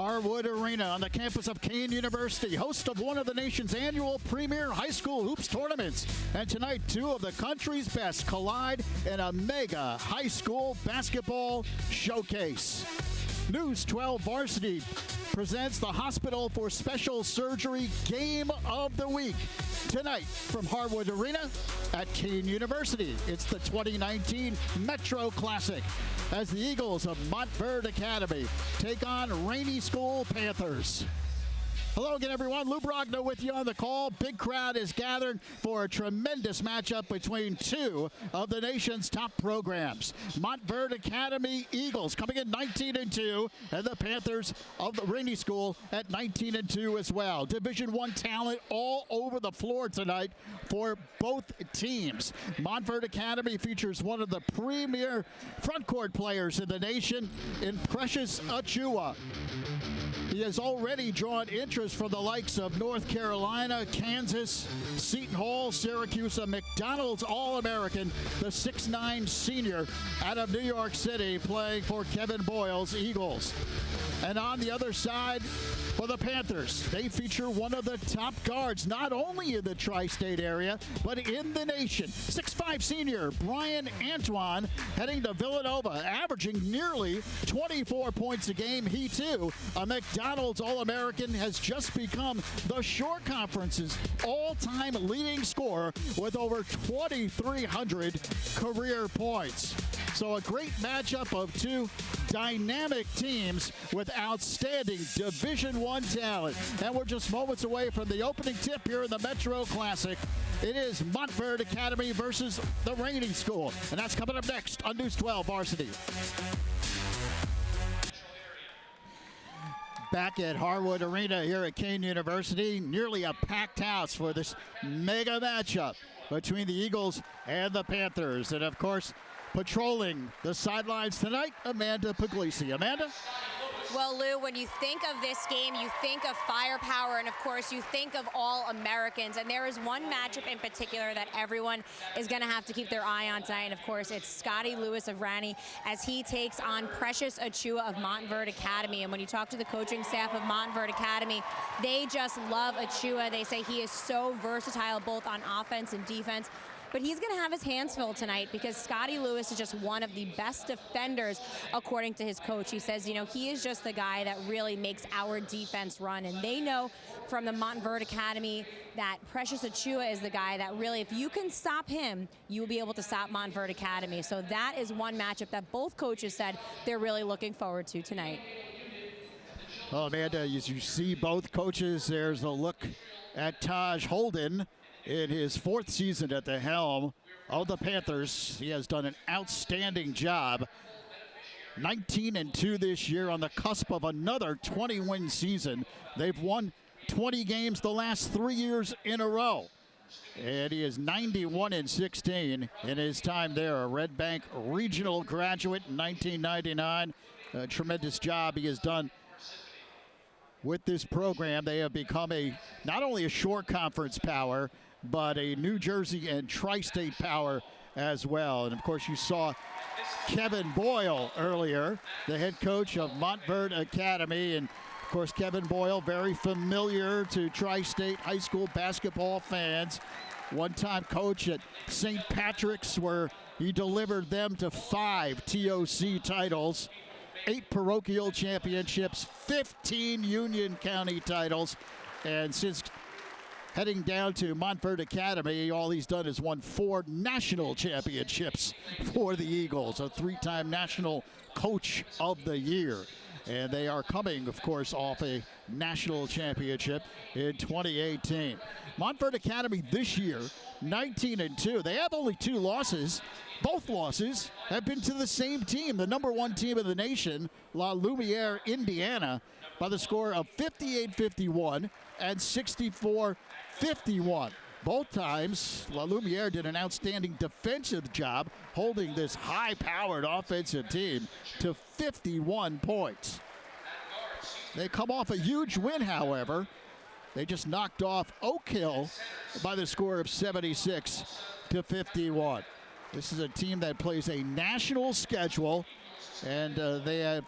Harwood Arena on the campus of Kean University, host of one of the nation's annual premier high school hoops tournaments. And tonight, two of the country's best collide in a mega high school basketball showcase. News 12 Varsity presents the Hospital for Special Surgery Game of the Week. Tonight from Harwood Arena at Kean University, it's the 2019 Metro Classic as the Eagles of Montverde Academy take on Ranney School Panthers. Hello again, everyone. Lou Brogna with you on the call. Big crowd is gathered for a tremendous matchup between two of the nation's top programs. Montverde Academy Eagles coming in 19-2, and the Panthers of the Ranney School at 19-2 as well. Division I talent all over the floor tonight for both teams. Montverde Academy features one of the premier frontcourt players in the nation in Precious Achiuwa. He has already drawn interest from the likes of North Carolina, Kansas, Seton Hall, Syracuse, a McDonald's All-American, the 6'9 senior out of New York City, playing for Kevin Boyle's Eagles. And on the other side, for the Panthers, they feature one of the top guards, not only in the tri-state area, but in the nation. 6'5 senior Brian Antoine heading to Villanova, averaging nearly 24 points a game. He, too, a McDonald's All-American, has just become the Shore Conference's all-time leading scorer with over 2,300 career points. So a great matchup of two dynamic teams with outstanding Division I talent. And we're just moments away from the opening tip here in the Metro Classic. It is Montverde Academy versus the Ranney School. And that's coming up next on News 12 Varsity. Back at Harwood Arena here at Kean University, nearly a packed house for this mega matchup between the Eagles and the Panthers. And of course, patrolling the sidelines tonight, Amanda Puglisi. Amanda? Well, Lou, when you think of this game, you think of firepower, and of course, you think of all Americans. And there is one matchup in particular that everyone is going to have to keep their eye on tonight. And of course, it's Scotty Lewis of Ranney as he takes on Precious Achiuwa of Montverde Academy. And when you talk to the coaching staff of Montverde Academy, they just love Achiuwa. They say he is so versatile both on offense and defense. But he's going to have his hands full tonight because Scotty Lewis is just one of the best defenders, according to his coach. He says, you know, he is just the guy that really makes our defense run. And they know from the Montverde Academy that Precious Achiuwa is the guy that really, if you can stop him, you will be able to stop Montverde Academy. So that is one matchup that both coaches said they're really looking forward to tonight. Well, Amanda, as you see both coaches, there's a look at Taj Holden in his fourth season at the helm of the Panthers. He has done an outstanding job. 19-2 this year, on the cusp of another 20-win season. They've won 20 games the last 3 years in a row. And he is 91-16 in his time there. A Red Bank Regional graduate in 1999. A tremendous job he has done with this program. They have become not only a Shore Conference power, but a New Jersey and tri-state power as well. And of course, you saw Kevin Boyle earlier, the head coach of Montverde Academy. And of course, Kevin Boyle, very familiar to tri-state high school basketball fans. One-time coach at St. Patrick's, where he delivered them to 5 TOC titles, 8 parochial championships, 15 Union County titles. And since heading down to Montverde Academy, all he's done is won 4 national championships for the Eagles, a 3-time National Coach of the Year. And they are coming, of course, off a national championship in 2018. Montverde Academy this year, 19-2. They have only 2 losses. Both losses have been to the same team, the #1 team in the nation, La Lumiere, Indiana, by the score of 58-51 and 64-51. Both times, La Lumiere did an outstanding defensive job holding this high-powered offensive team to 51 points. They come off a huge win, however. They just knocked off Oak Hill by the score of 76-51. This is a team that plays a national schedule, and they have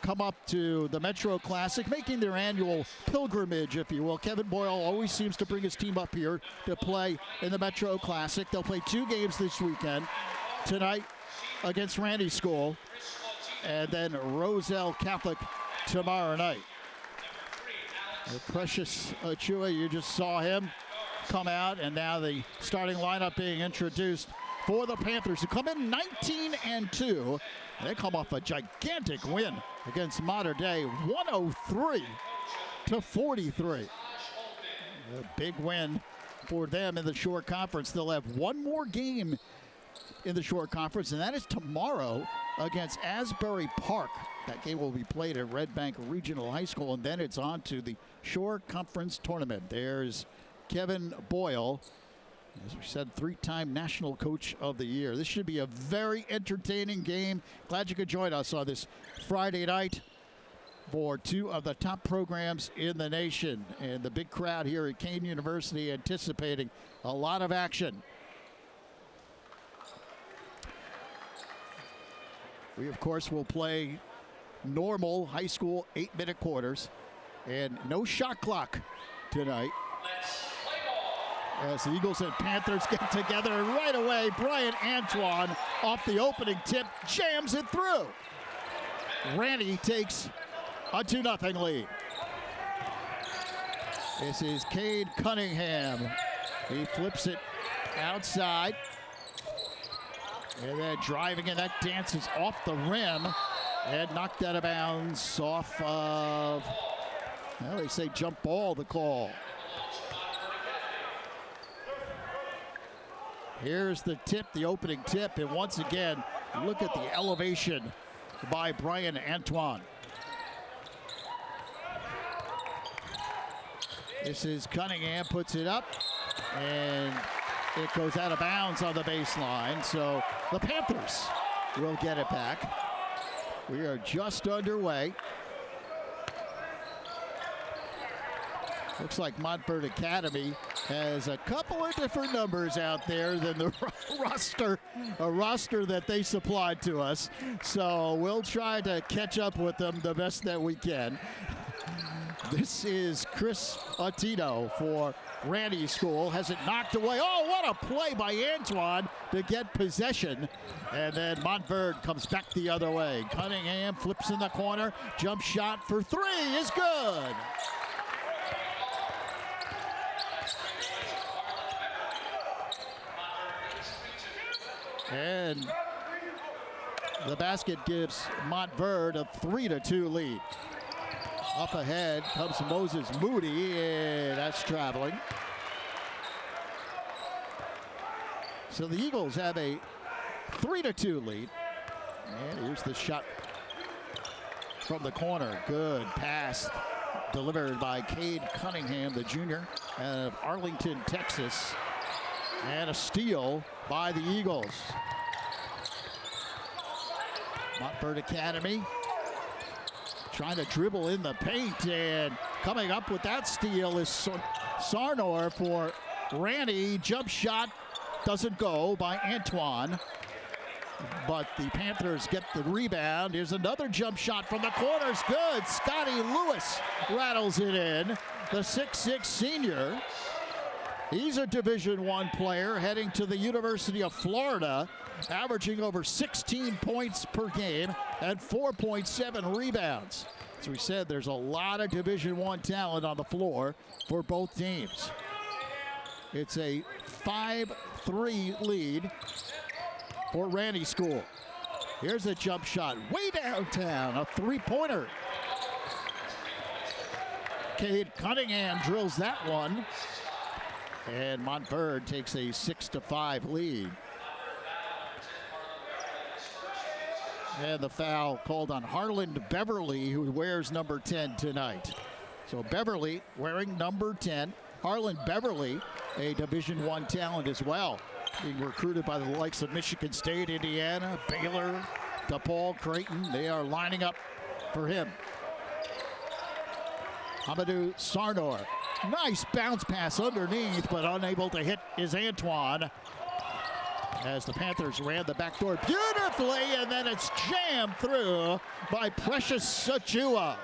come up to the Metro Classic, making their annual pilgrimage, if you will. Kevin Boyle always seems to bring his team up here to play in the Metro Classic. They'll play 2 games this weekend. Tonight against Ranney School, and then Roselle Catholic tomorrow night. Precious Achua, you just saw him come out, and now the starting lineup being introduced for the Panthers, who come in 19-2. They come off a gigantic win against Montverde, 103-43. A big win for them in the Shore Conference. They'll have one more game in the Shore Conference, and that is tomorrow against Asbury Park. That game will be played at Red Bank Regional High School, and then it's on to the Shore Conference Tournament. There's Kevin Boyle, as we said, 3-time National Coach of the Year. This should be a very entertaining game. Glad you could join us on this Friday night for 2 of the top programs in the nation. And the big crowd here at Kean University anticipating a lot of action. We, of course, will play normal high school 8-minute quarters and no shot clock tonight. As the Eagles and Panthers get together, and right away, Brian Antoine off the opening tip jams it through. Ranney takes a 2-0 lead. This is Cade Cunningham. He flips it outside. And then driving, and that dances off the rim and knocked out of bounds off of, well, they say jump ball, the call. Here's the tip, the opening tip, and once again, look at the elevation by Brian Antoine. This is Cunningham, puts it up, and it goes out of bounds on the baseline, so the Panthers will get it back. We are just underway. Looks like Montverde Academy has a couple of different numbers out there than the roster that they supplied to us. So we'll try to catch up with them the best that we can. This is Chris Attino for Ranney School. Has it knocked away. Oh, what a play by Antoine to get possession. And then Montverde comes back the other way. Cunningham flips in the corner. Jump shot for 3 is good. And the basket gives Montverde a 3-2 lead. Up ahead comes Moses Moody, and that's traveling. So the Eagles have a 3-2 lead. And here's the shot from the corner. Good pass delivered by Cade Cunningham, the junior of Arlington, Texas. And a steal by the Eagles. Montverde Academy trying to dribble in the paint, and coming up with that steal is Sarnor for Ranney. Jump shot doesn't go by Antoine, but the Panthers get the rebound. Here's another jump shot from the corners. Good. Scotty Lewis rattles it in. The 6'6" senior. He's a Division I player heading to the University of Florida, averaging over 16 points per game and 4.7 rebounds. As we said, there's a lot of Division I talent on the floor for both teams. It's a 5-3 lead for Ranney School. Here's a jump shot way downtown, a 3-pointer. Cade Cunningham drills that one. And Montverde takes a 6-5 lead. And the foul called on Harland Beverly, who wears number 10 tonight. So Beverly wearing number 10. Harland Beverly, a Division I talent as well, being recruited by the likes of Michigan State, Indiana, Baylor, DePaul, Creighton. They are lining up for him. Amadou Sarnor. Nice bounce pass underneath, but unable to hit is Antoine. as the Panthers ran the back door beautifully, and then it's jammed through by Precious Achua.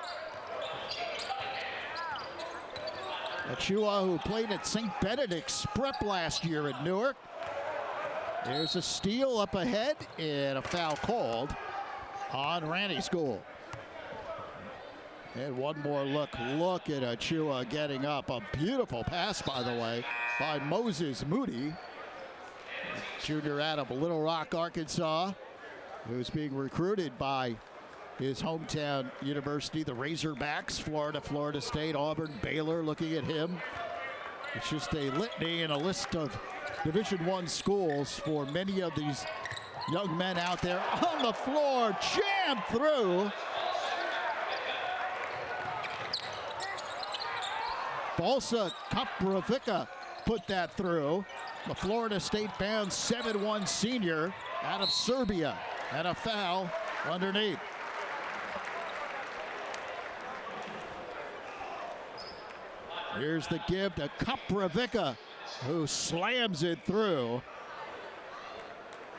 Achua, who played at St. Benedict's Prep last year at Newark. There's a steal up ahead and a foul called on Ranney School. And one more look. Look at Achua getting up. A beautiful pass, by the way, by Moses Moody, junior out of Little Rock, Arkansas, who's being recruited by his hometown university, the Razorbacks, Florida, Florida State, Auburn, Baylor, looking at him. It's just a litany and a list of Division I schools for many of these young men out there. On the floor, jammed through. Balsa Kapravica put that through. The Florida State-bound 7'1" senior out of Serbia, and a foul underneath. Here's the give to Kapravica, who slams it through.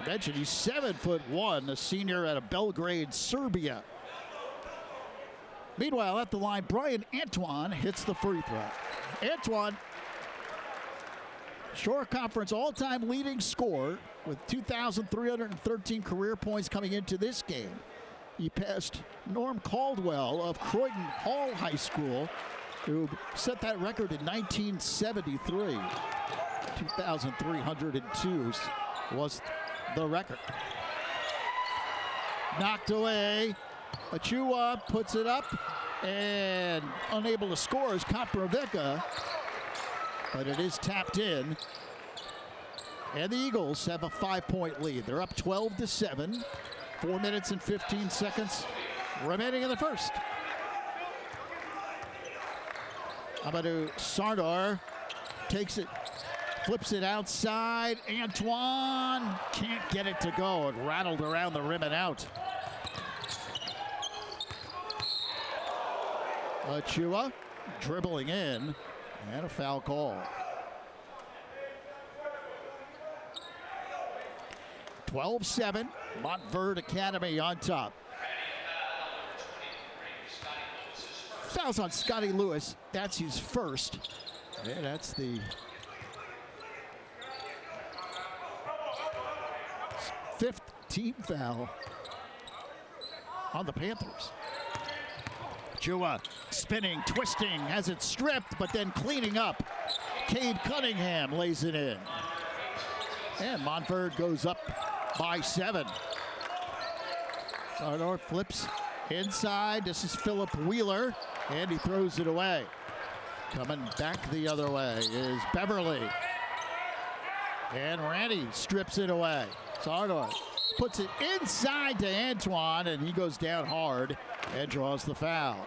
I mentioned he's 7'1", a senior out of Belgrade, Serbia. Meanwhile, at the line, Brian Antoine hits the free throw. Antoine, Shore Conference all-time leading scorer with 2,313 career points coming into this game. He passed Norm Caldwell of Croydon Hall High School, who set that record in 1973. 2,302 was the record. Knocked away. Achua puts it up, and unable to score is Kapravica, but it is tapped in. And the Eagles have a 5-point lead. They're up 12-7. 4 minutes and 15 seconds remaining in the first. Amadou Sardar takes it, flips it outside. Antoine can't get it to go. It rattled around the rim and out. Achua dribbling in, and a foul call. 12-7, Montverde Academy on top. Fouls on Scotty Lewis. That's his first. Yeah, that's the 5th team foul on the Panthers. Achua spinning, twisting, has it stripped, but then cleaning up. Cade Cunningham lays it in. And Montverde goes up by 7. Sardar flips inside. This is Philip Wheeler, and he throws it away. Coming back the other way is Beverly. And Ranney strips it away. Sardar puts it inside to Antoine, and he goes down hard and draws the foul.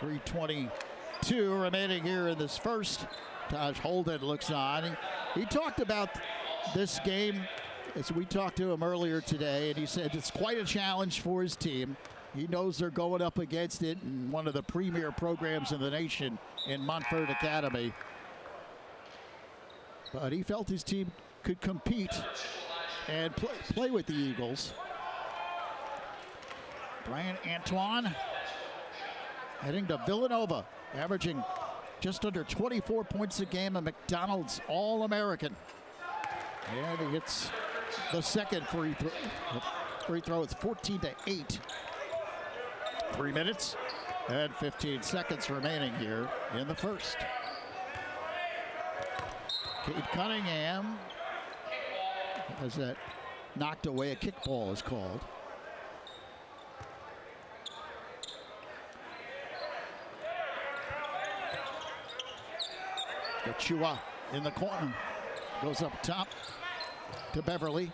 3:22 remaining here in this first. Taj Holden looks on. He talked about this game as we talked to him earlier today, and he said it's quite a challenge for his team. He knows they're going up against it in one of the premier programs in the nation in Montverde Academy. But he felt his team could compete and play with the Eagles. Brian Antoine heading to Villanova, averaging just under 24 points a game, a McDonald's All-American. And he hits the second free throw. It's 14-8. 3 minutes and 15 seconds remaining here in the first. Cade Cunningham has that knocked away. A kickball is called. Achua in the corner. Goes up top to Beverly.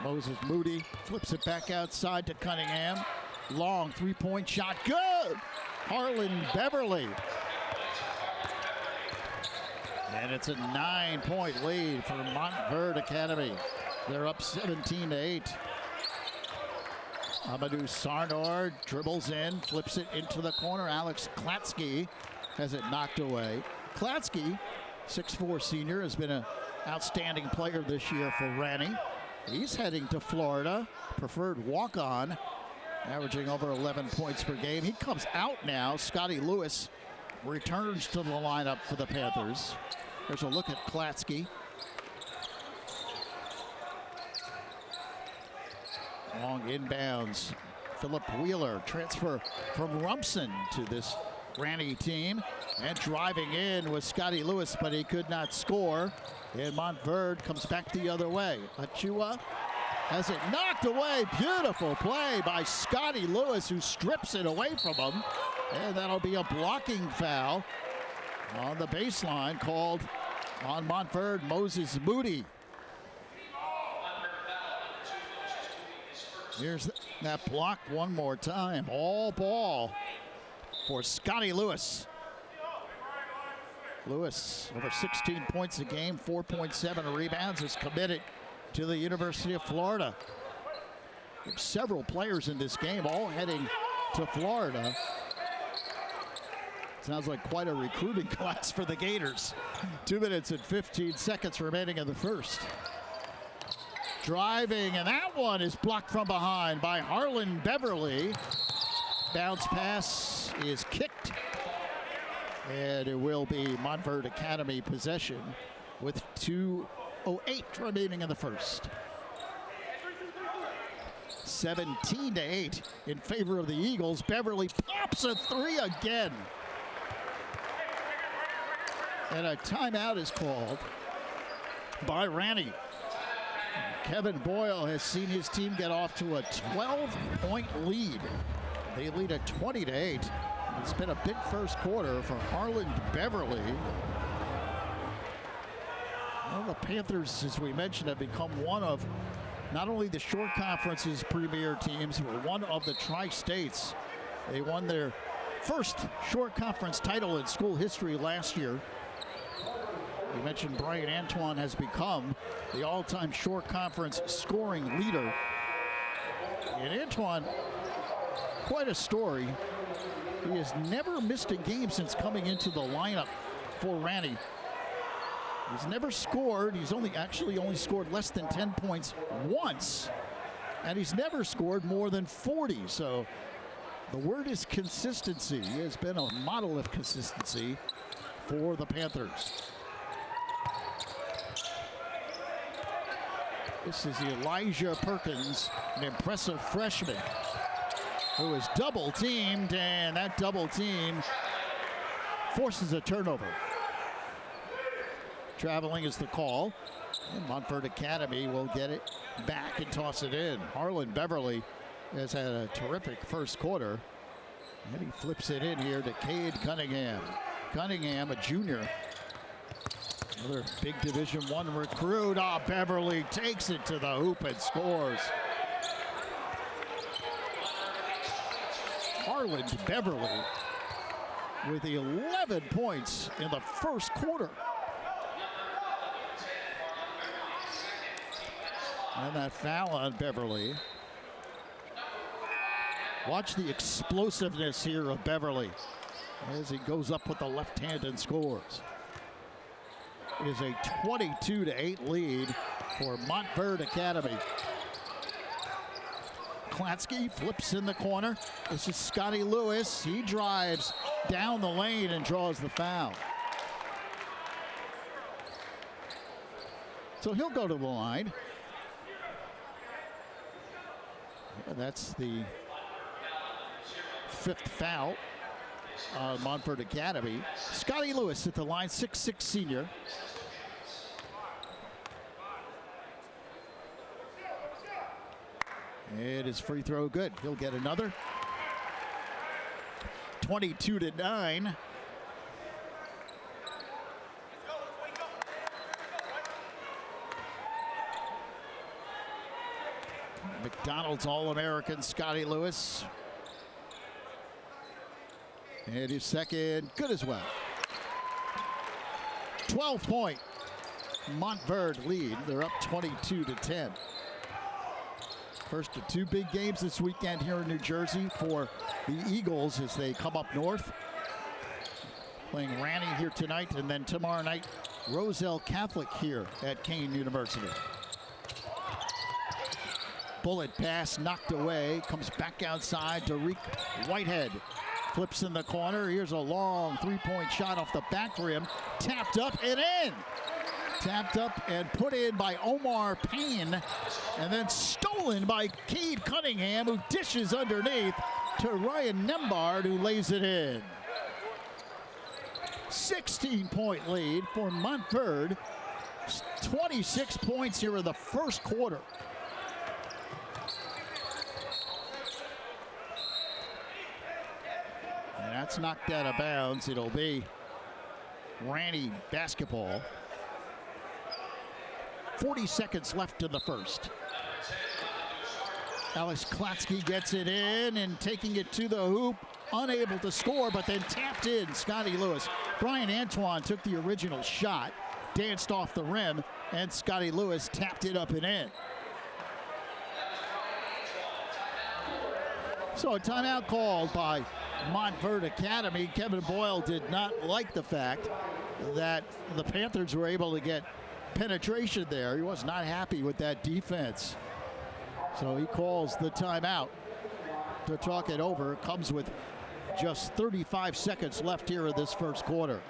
Moses Moody flips it back outside to Cunningham. Long three-point shot. Good! Harlan Beverly. And it's a 9-point lead for Montverde Academy. They're up 17-8. Amadou Sardar dribbles in, flips it into the corner. Alex Klatsky has it knocked away. Klatsky, 6'4" senior, has been an outstanding player this year for Ranney. He's heading to Florida, preferred walk-on, averaging over 11 points per game. He comes out now. Scotty Lewis returns to the lineup for the Panthers. There's a look at Klatsky. Long inbounds. Philip Wheeler, transfer from Rumson to this Ranney team. And driving in was Scotty Lewis, but he could not score. And Montverde comes back the other way. Achua has it knocked away. Beautiful play by Scotty Lewis, who strips it away from him. And that'll be a blocking foul on the baseline called on Montverde, Moses Moody. Here's that block one more time. All ball for Scotty Lewis. Lewis, over 16 points a game, 4.7 rebounds, is committed to the University of Florida. There's several players in this game, all heading to Florida. Sounds like quite a recruiting class for the Gators. 2 minutes and 15 seconds remaining in the first. Driving, and that one is blocked from behind by Harlan Beverly. Bounce pass is kicked, and it will be Montverde Academy possession with 2:08 remaining in the first. 17-8 in favor of the Eagles. Beverly pops a three again. And a timeout is called by Ranney. Kevin Boyle has seen his team get off to a 12-point lead. They lead at 20-8. It's been a big first quarter for Harlan Beverly. Well, the Panthers, as we mentioned, have become one of not only the Shore Conference's premier teams, but one of the Tri-States. They won their first Shore Conference title in school history last year. We mentioned Brian Antoine has become the all-time Shore Conference scoring leader. And Antoine, quite a story. He has never missed a game since coming into the lineup for Ranney. He's never scored. He's only scored less than 10 points once. And he's never scored more than 40. So the word is consistency. He has been a model of consistency for the Panthers. This is Elijah Perkins, an impressive freshman who is double teamed, and that double team forces a turnover. Traveling is the call, and Montverde Academy will get it back and toss it in. Harlan Beverly has had a terrific first quarter, and he flips it in here to Cade Cunningham. Cunningham, a junior. Another big Division I recruit. Beverly takes it to the hoop and scores. Harlan Beverly with 11 points in the first quarter. And that foul on Beverly. Watch the explosiveness here of Beverly as he goes up with the left hand and scores. It is a 22-8 lead for Montverde Academy. Klatsky flips in the corner. This is Scotty Lewis. He drives down the lane and draws the foul. So he'll go to the line. And that's the 5th foul on Montverde Academy. Scotty Lewis at the line, 6'6" senior. And his free throw good. He'll get another. 22-9. McDonald's All-American Scotty Lewis. And his second, good as well. 12-point Montverde lead. They're up 22-10. First of 2 big games this weekend here in New Jersey for the Eagles as they come up north. playing Ranney here tonight, and then tomorrow night, Roselle Catholic here at Kean University. Bullet pass knocked away, comes back outside to Reek Whitehead. Flips in the corner. Here's a long three-point shot off the back rim. Tapped up and in. Tapped up and put in by Omar Payne. And then stolen by Cade Cunningham, who dishes underneath to Ryan Nembard, who lays it in. 16-point lead for Montverde. 26 points here in the first quarter. And that's knocked out of bounds. It'll be Ranney basketball. 40 seconds left in the first. Alex Klatsky gets it in and taking it to the hoop. Unable to score, but then tapped in. Scotty Lewis. Brian Antoine took the original shot, danced off the rim, and Scotty Lewis tapped it up and in. So a timeout called by Montverde Academy. Kevin Boyle did not like the fact that the Panthers were able to get penetration there. He was not happy with that defense. So he calls the timeout to talk it over. It comes with just 35 seconds left here in this first quarter.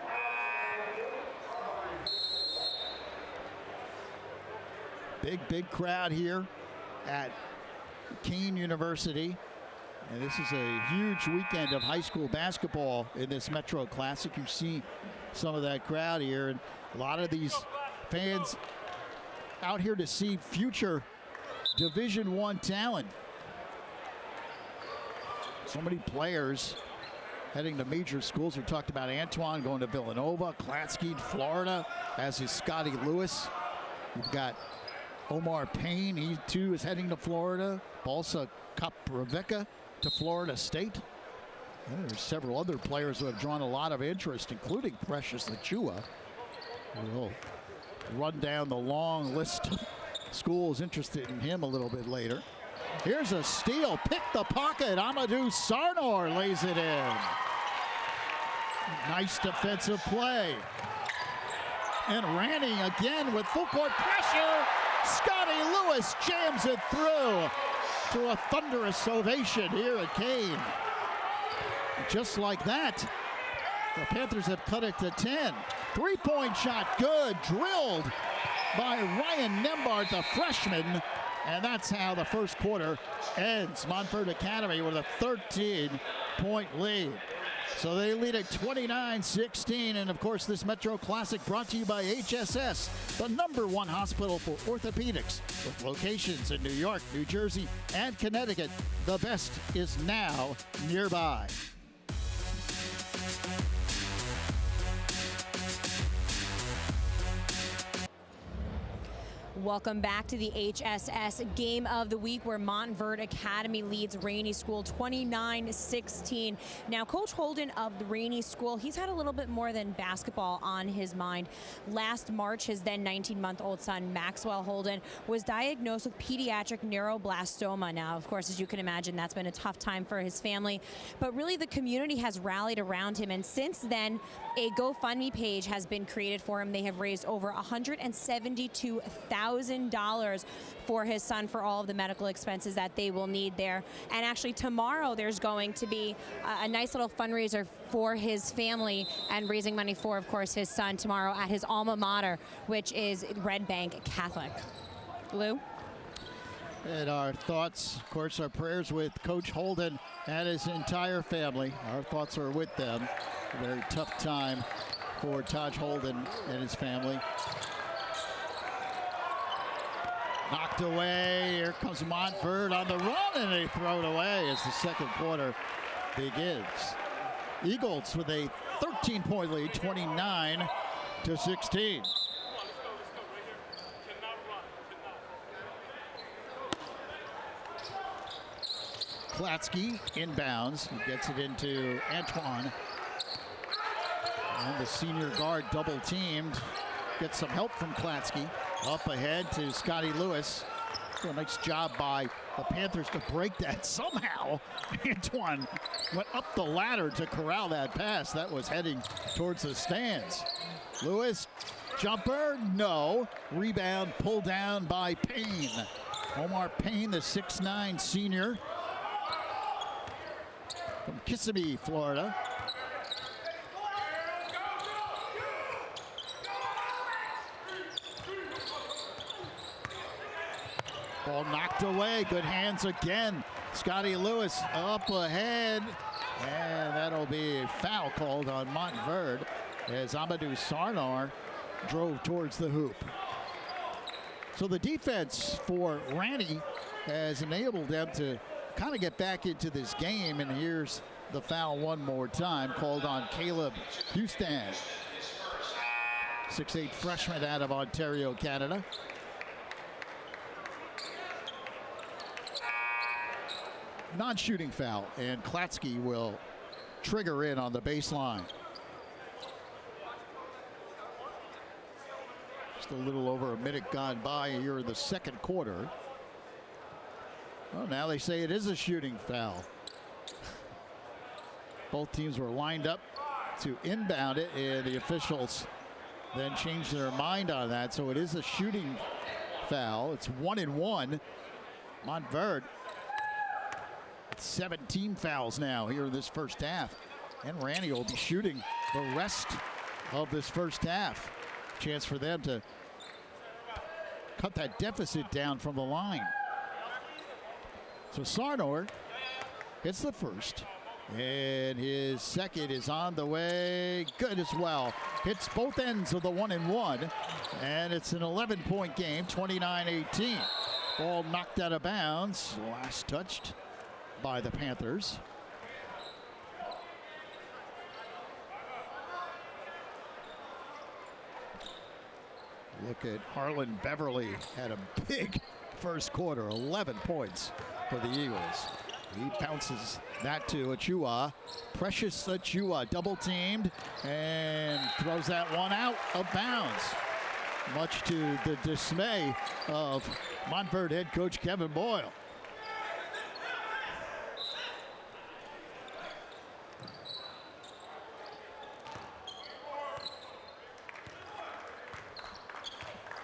Big crowd here at Kean University. And this is a huge weekend of high school basketball in this Metro Classic. You see some of that crowd here, and a lot of these fans out here to see future Division I talent. So many players heading to major schools. We talked about Antoine going to Villanova, Klatsky, Florida, as is Scotty Lewis. We've got Omar Payne, he too is heading to Florida. Balsa Kapraveka to Florida State. And there's several other players who have drawn a lot of interest, including Precious Achua. We'll run down the long list of schools interested in him a little bit later. Here's a steal, pick the pocket. Amadou Sarnor lays it in. Nice defensive play. And Ranney again with full court pressure. Scotty Lewis jams it through to a thunderous ovation here at Kean. Just like that, the Panthers have cut it to 10. Three-point shot, good, drilled by Ryan Nembard, the freshman. And that's how the first quarter ends. Montverde Academy with a 13-point lead. So they lead at 29-16. And of course, this Metro Classic brought to you by HSS, the #1 hospital for orthopedics, with locations in New York, New Jersey, and Connecticut. The best is now nearby. Welcome back to the HSS Game of the Week, where Montverde Academy leads Ranney School 29-16. Now, Coach Holden of the Ranney School, he's had a little bit more than basketball on his mind. Last March, his then 19-month-old son, Maxwell Holden, was diagnosed with pediatric neuroblastoma. Now, of course, as you can imagine, that's been a tough time for his family. But really, the community has rallied around him, and since then, a GoFundMe page has been created for him. They have raised over $172,000 for his son for all of the medical expenses that they will need there. And actually tomorrow there's going to be a nice little fundraiser for his family and raising money for, of course, his son tomorrow at his alma mater, which is Red Bank Catholic. Lou? And our thoughts, of course, our prayers with Coach Holden and his entire family. Our thoughts are with them. A very tough time for Taj Holden and his family. Knocked away. Here comes Montverde on the run, and they throw it away as the second quarter begins. Eagles with a 13-point lead, 29-16. Klatsky inbounds. He gets it into Antoine. And the senior guard double-teamed. Gets some help from Klatsky. Up ahead to Scotty Lewis. So a nice job by the Panthers to break that. Somehow, Antoine went up the ladder to corral that pass. That was heading towards the stands. Lewis, jumper, no. Rebound pulled down by Payne. Omar Payne, the 6'9" senior from Kissimmee, Florida. Ball knocked away. Good hands again. Scotty Lewis up ahead. And that'll be a foul called on Montverde as Amadou Sarnar drove towards the hoop. So the defense for Ranney has enabled them to kind of get back into this game. And here's the foul one more time, called on Caleb Houston. 6'8" freshman out of Ontario, Canada. Non-shooting foul, and Klatsky will trigger in on the baseline. Just a little over a minute gone by here in the second quarter. Well, now they say it is a shooting foul. Both teams were lined up to inbound it, and the officials then changed their mind on that, so it is a shooting foul. It's 1-1. Montverde, 17 fouls now here in this first half. And Ranney will be shooting the rest of this first half. Chance for them to cut that deficit down from the line. So Sarnar hits the first, and his second is on the way. Good as well. Hits both ends of the 1-1, and it's an 11-point game, 29-18. Ball knocked out of bounds. Last touched by the Panthers. Look at Harlan Beverly. Had a big first quarter, 11 points for the Eagles. He bounces that to Achua. Precious Achua double teamed and throws that one out of bounds, much to the dismay of Montverde head coach Kevin Boyle.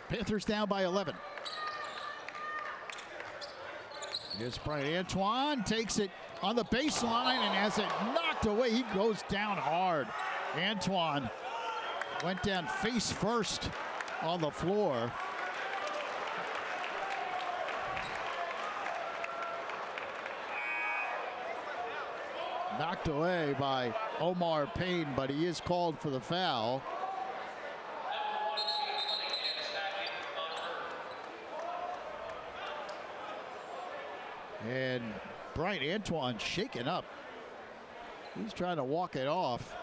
Panthers down by 11. Here's Brian Antoine, takes it on the baseline and has it knocked away. He goes down hard. Antoine went down face first on the floor. Knocked away by Omar Payne, but he is called for the foul. And Brian Antoine shaken up. He's trying to walk it off.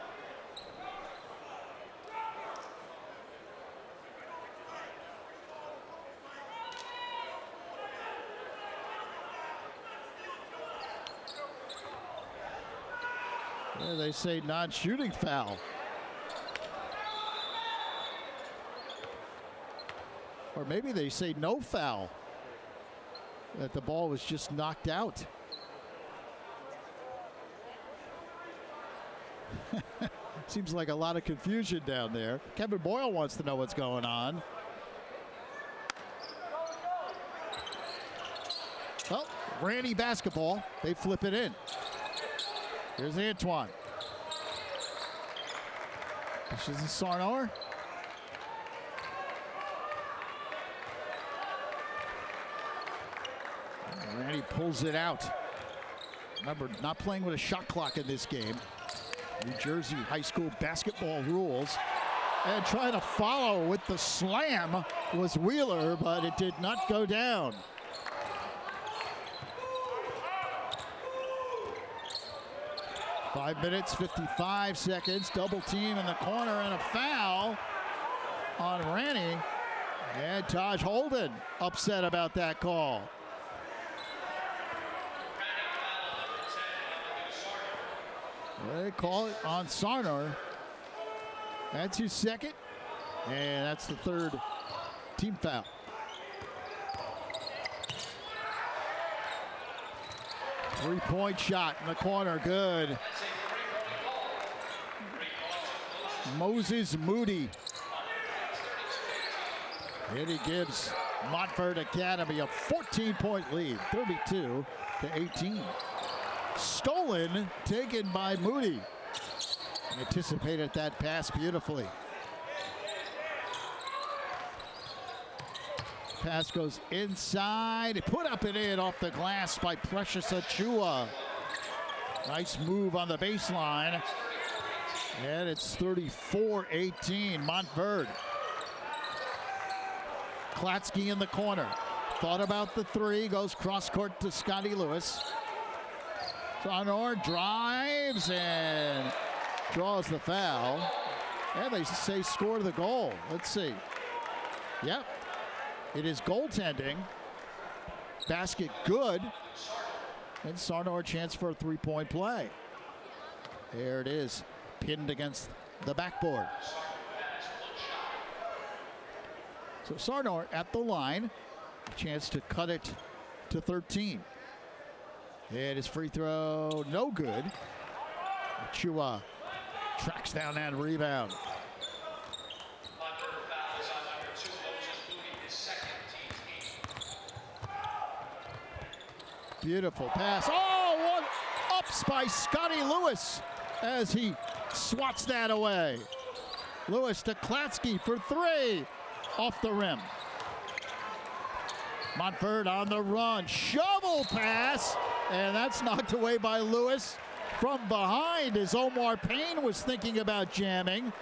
Well, they say non-shooting foul. Or maybe they say no foul. That the ball was just knocked out. Seems like a lot of confusion down there. Kevin Boyle wants to know what's going on. Well, Ranney basketball. They flip it in. Here's Antoine. This is Sarnar. Ranney pulls it out. Remember, not playing with a shot clock in this game. New Jersey high school basketball rules. And trying to follow with the slam was Wheeler, but it did not go down. Five minutes, 55 seconds. Double team in the corner and a foul on Ranney. And Taj Holden upset about that call. They call it on Sarnar. That's his second, and that's the third team foul. Three-point shot in the corner, good. Moses Moody. And he gives Montverde Academy a 14-point lead, 32-18. Stolen, taken by Moody. Anticipated that pass beautifully. Pass goes inside, put up and in off the glass by Precious Achua. Nice move on the baseline. And it's 34-18, Montverde. Klatsky in the corner. Thought about the three, goes cross court to Scotty Lewis. Sarnour drives and draws the foul. And they say score the goal. Let's see. Yep. It is goaltending. Basket good. And Sarnour chance for a three-point play. There it is, pinned against the backboard. So Sarnour at the line, chance to cut it to 13. And his free throw, no good. Chua tracks down that rebound. Beautiful pass. Oh, what ups by Scotty Lewis as he swats that away. Lewis to Klatsky for three. Off the rim. Montverde on the run. Shovel pass. And that's knocked away by Lewis from behind as Omar Payne was thinking about jamming.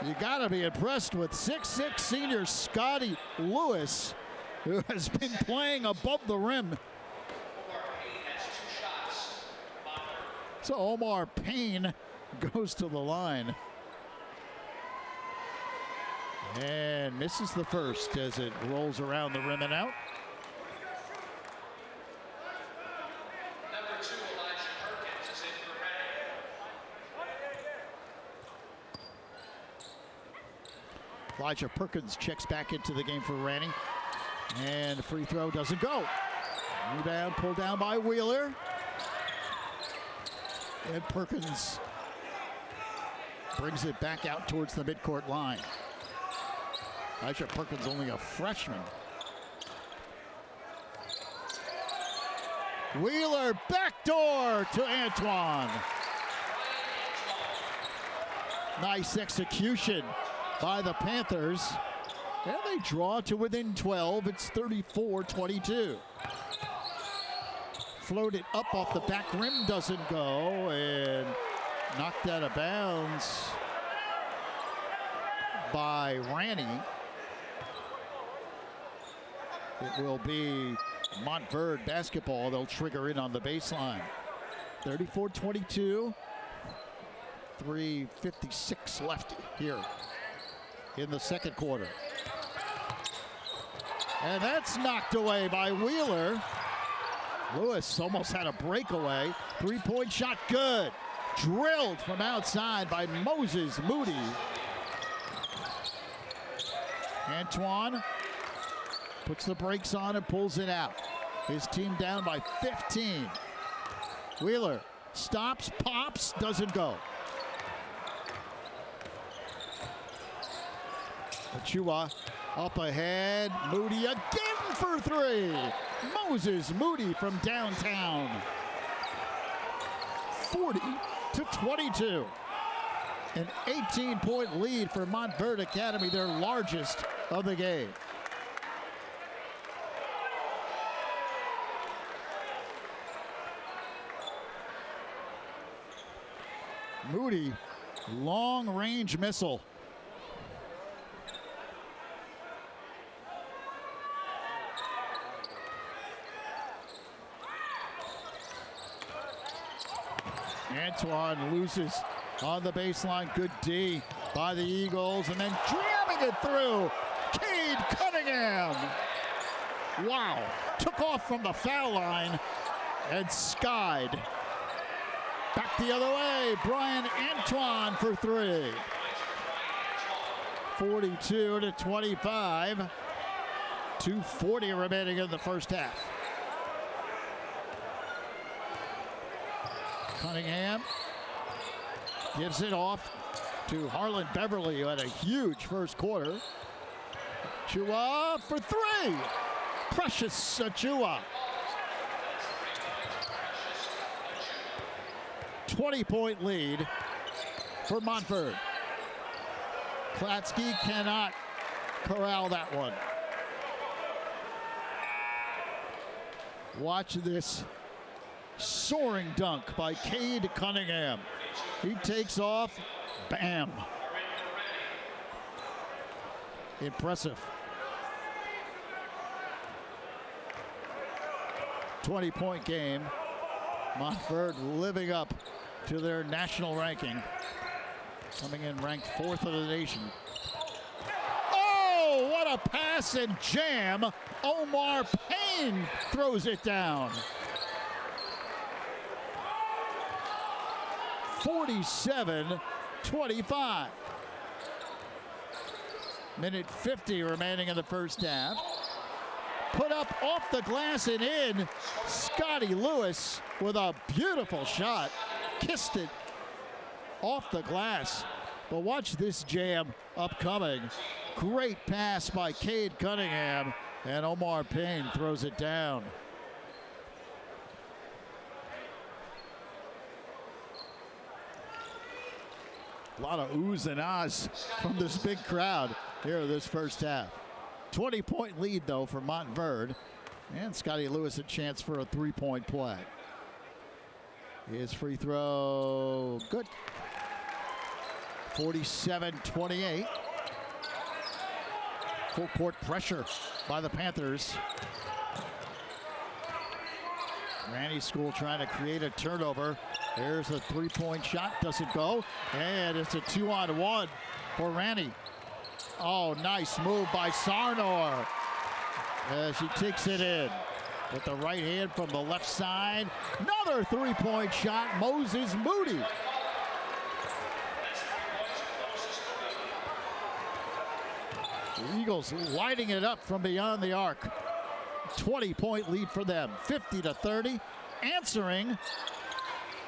You got to be impressed with 6'6" senior Scotty Lewis, who has been playing above the rim. So Omar Payne goes to the line. And misses the first as it rolls around the rim and out. Number 2, Elijah Perkins is in for Ranney. Elijah Perkins checks back into the game for Ranney. And the free throw doesn't go. Rebound pulled down by Wheeler. And Perkins brings it back out towards the midcourt line. Elijah Perkins only a freshman. Wheeler backdoor to Antoine. Nice execution by the Panthers. And they draw to within 12. It's 34-22. Floated up off the back rim, doesn't go, and knocked out of bounds by Ranney. It will be Montverde basketball. They'll trigger in on the baseline. 34-22. 3:56 left here in the second quarter. And that's knocked away by Wheeler. Lewis almost had a breakaway. Three-point shot good. Drilled from outside by Moses Moody. Antoine puts the brakes on and pulls it out. His team down by 15. Wheeler stops, pops, doesn't go. Achua up ahead. Moody again for three. Moses Moody from downtown. 40-22. An 18-point lead for Montverde Academy, their largest of the game. Moody, long-range missile. Antoine loses on the baseline. Good D by the Eagles, and then jamming it through. Cade Cunningham. Wow. Took off from the foul line and skied. Back the other way. Brian Antoine for three. 42-25. 2:40 remaining in the first half. Cunningham gives it off to Harlan Beverly, who had a huge first quarter. Achua for three. Precious Achua. 20-point lead for Montverde. Klatsky cannot corral that one. Watch this soaring dunk by Cade Cunningham. He takes off, bam. Impressive. 20-point game. Montverde living up to their national ranking. Coming in ranked 4th of the nation. Oh, what a pass and jam. Omar Payne throws it down. 47-25. Minute 50 remaining in the first half. Put up off the glass and in. Scotty Lewis with a beautiful shot. Kissed it off the glass. But watch this jam upcoming. Great pass by Cade Cunningham, and Omar Payne throws it down. A lot of oohs and ahs from this big crowd here this first half. 20-point lead, though, for Montverde. And Scotty Lewis a chance for a three-point play. His free throw, good. 47-28. Full court pressure by the Panthers. Ranney School trying to create a turnover. There's a three-point shot, doesn't go. And it's a 2-on-1 for Ranney. Oh, nice move by Sarnor as she takes it in with the right hand from the left side. Another three-point shot, Moses Moody. The Eagles lighting it up from beyond the arc. 20-point lead for them, 50-30. Answering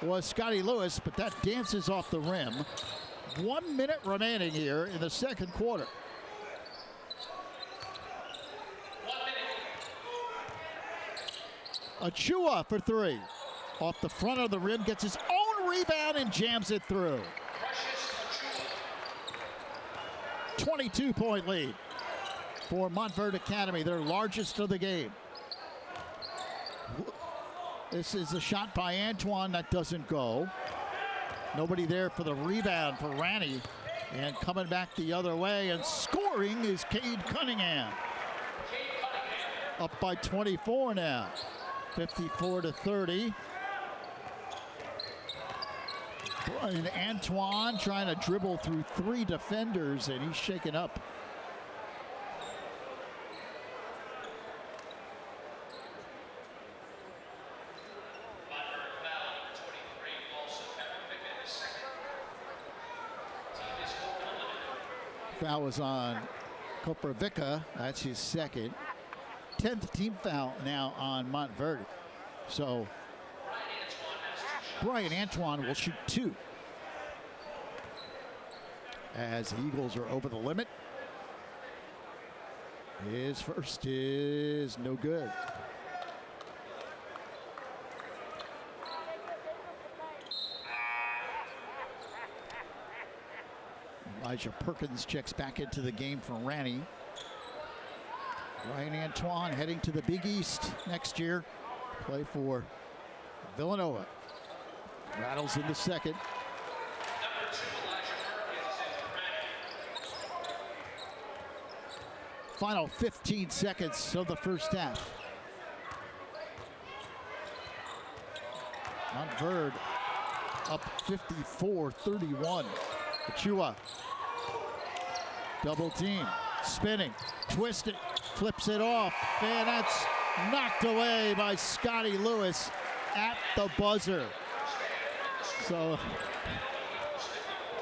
was Scotty Lewis, but that dances off the rim. 1 minute remaining here in the second quarter. Achua for three. Off the front of the rim, gets his own rebound and jams it through. 22-point lead for Montverde Academy, their largest of the game. This is a shot by Antoine that doesn't go. Nobody there for the rebound for Ranney. And coming back the other way and scoring is Cade Cunningham. Up by 24 now. 54-30. And Antoine trying to dribble through three defenders, and he's shaken up. Foul was on Koprivica. That's his second. 10th team foul now on Montverde. So Brian Antoine will shoot two as the Eagles are over the limit. His first is no good. Elijah Perkins checks back into the game for Ranney. Brian Antoine heading to the Big East next year. Play for Villanova. Rattles in the second. Final 15 seconds of the first half. Montverde up 54-31. Achua. Double team. Spinning. Twisted. Flips it off. And that's knocked away by Scotty Lewis at the buzzer. So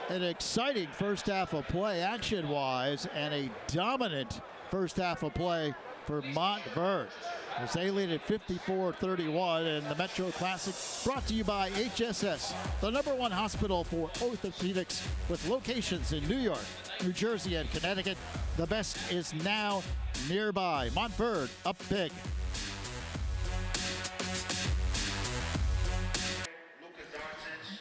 an exciting first half of play action-wise, and a dominant first half of play for Montverde as they lead at 54-31. And the Metro Classic brought to you by HSS, the #1 hospital for orthopedics with locations in New York, New Jersey, and Connecticut. The best is now nearby. Montverde up big.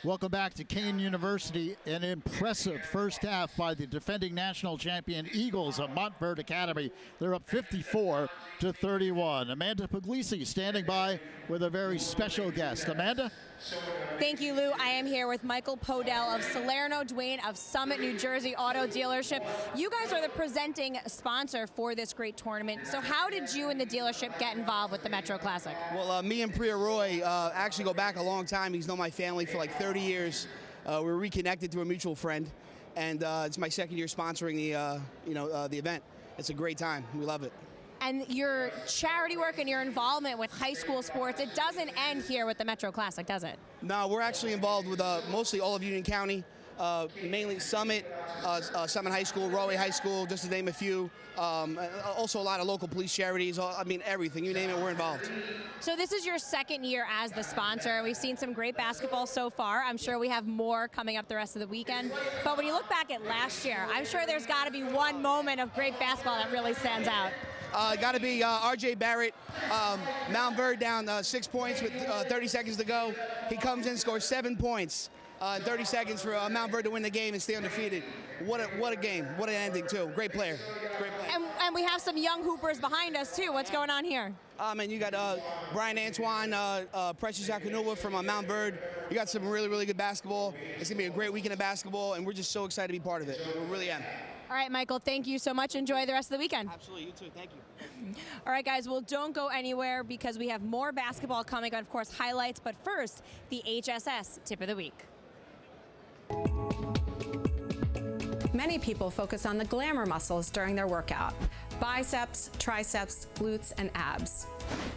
Welcome back to Kean University. An impressive first half by the defending national champion Eagles of Montverde Academy. They're up 54-31. Amanda Puglisi standing by with a very special guest. Amanda? Thank you, Lou. I am here with Michael Podell of Salerno Dwayne of Summit, New Jersey Auto Dealership. You guys are the presenting sponsor for this great tournament. So how did you and the dealership get involved with the Metro Classic? Well, me and Priya Roy actually go back a long time. He's known my family for like 30 years. We're reconnected through a mutual friend, and it's my second year sponsoring the event. It's a great time. We love it. And your charity work and your involvement with high school sports, it doesn't end here with the Metro Classic, does it? No, we're actually involved with mostly all of Union County, mainly Summit, Summit High School, Rahway High School, just to name a few. Also a lot of local police charities. I mean, everything. You name it, we're involved. So this is your second year as the sponsor. We've seen some great basketball so far. I'm sure we have more coming up the rest of the weekend. But when you look back at last year, I'm sure there's got to be one moment of great basketball that really stands out. Got to be R.J. Barrett, Montverde down 6 points with 30 seconds to go. He comes in, scores 7 points in 30 seconds for Montverde to win the game and stay undefeated. What a game. What an ending, too. Great player. Great player. And we have some young hoopers behind us, too. What's going on here? And you got Brian Antoine, Precious Akinova from Montverde. You got some really, really good basketball. It's going to be a great weekend of basketball, and we're just so excited to be part of it. We really am. All right, Michael, thank you so much. Enjoy the rest of the weekend. Absolutely, you too. Thank you. All right, guys, well, don't go anywhere because we have more basketball coming, and of course, highlights. But first, the HSS Tip of the Week. Many people focus on the glamour muscles during their workout: biceps, triceps, glutes, and abs.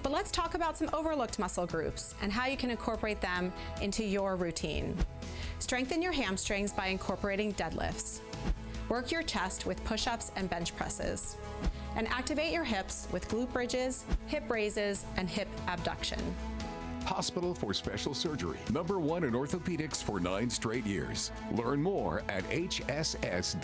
But let's talk about some overlooked muscle groups and how you can incorporate them into your routine. Strengthen your hamstrings by incorporating deadlifts. Work your chest with push-ups and bench presses. And activate your hips with glute bridges, hip raises, and hip abduction. Hospital for Special Surgery, #1 in orthopedics for 9 straight years. Learn more at hss.edu.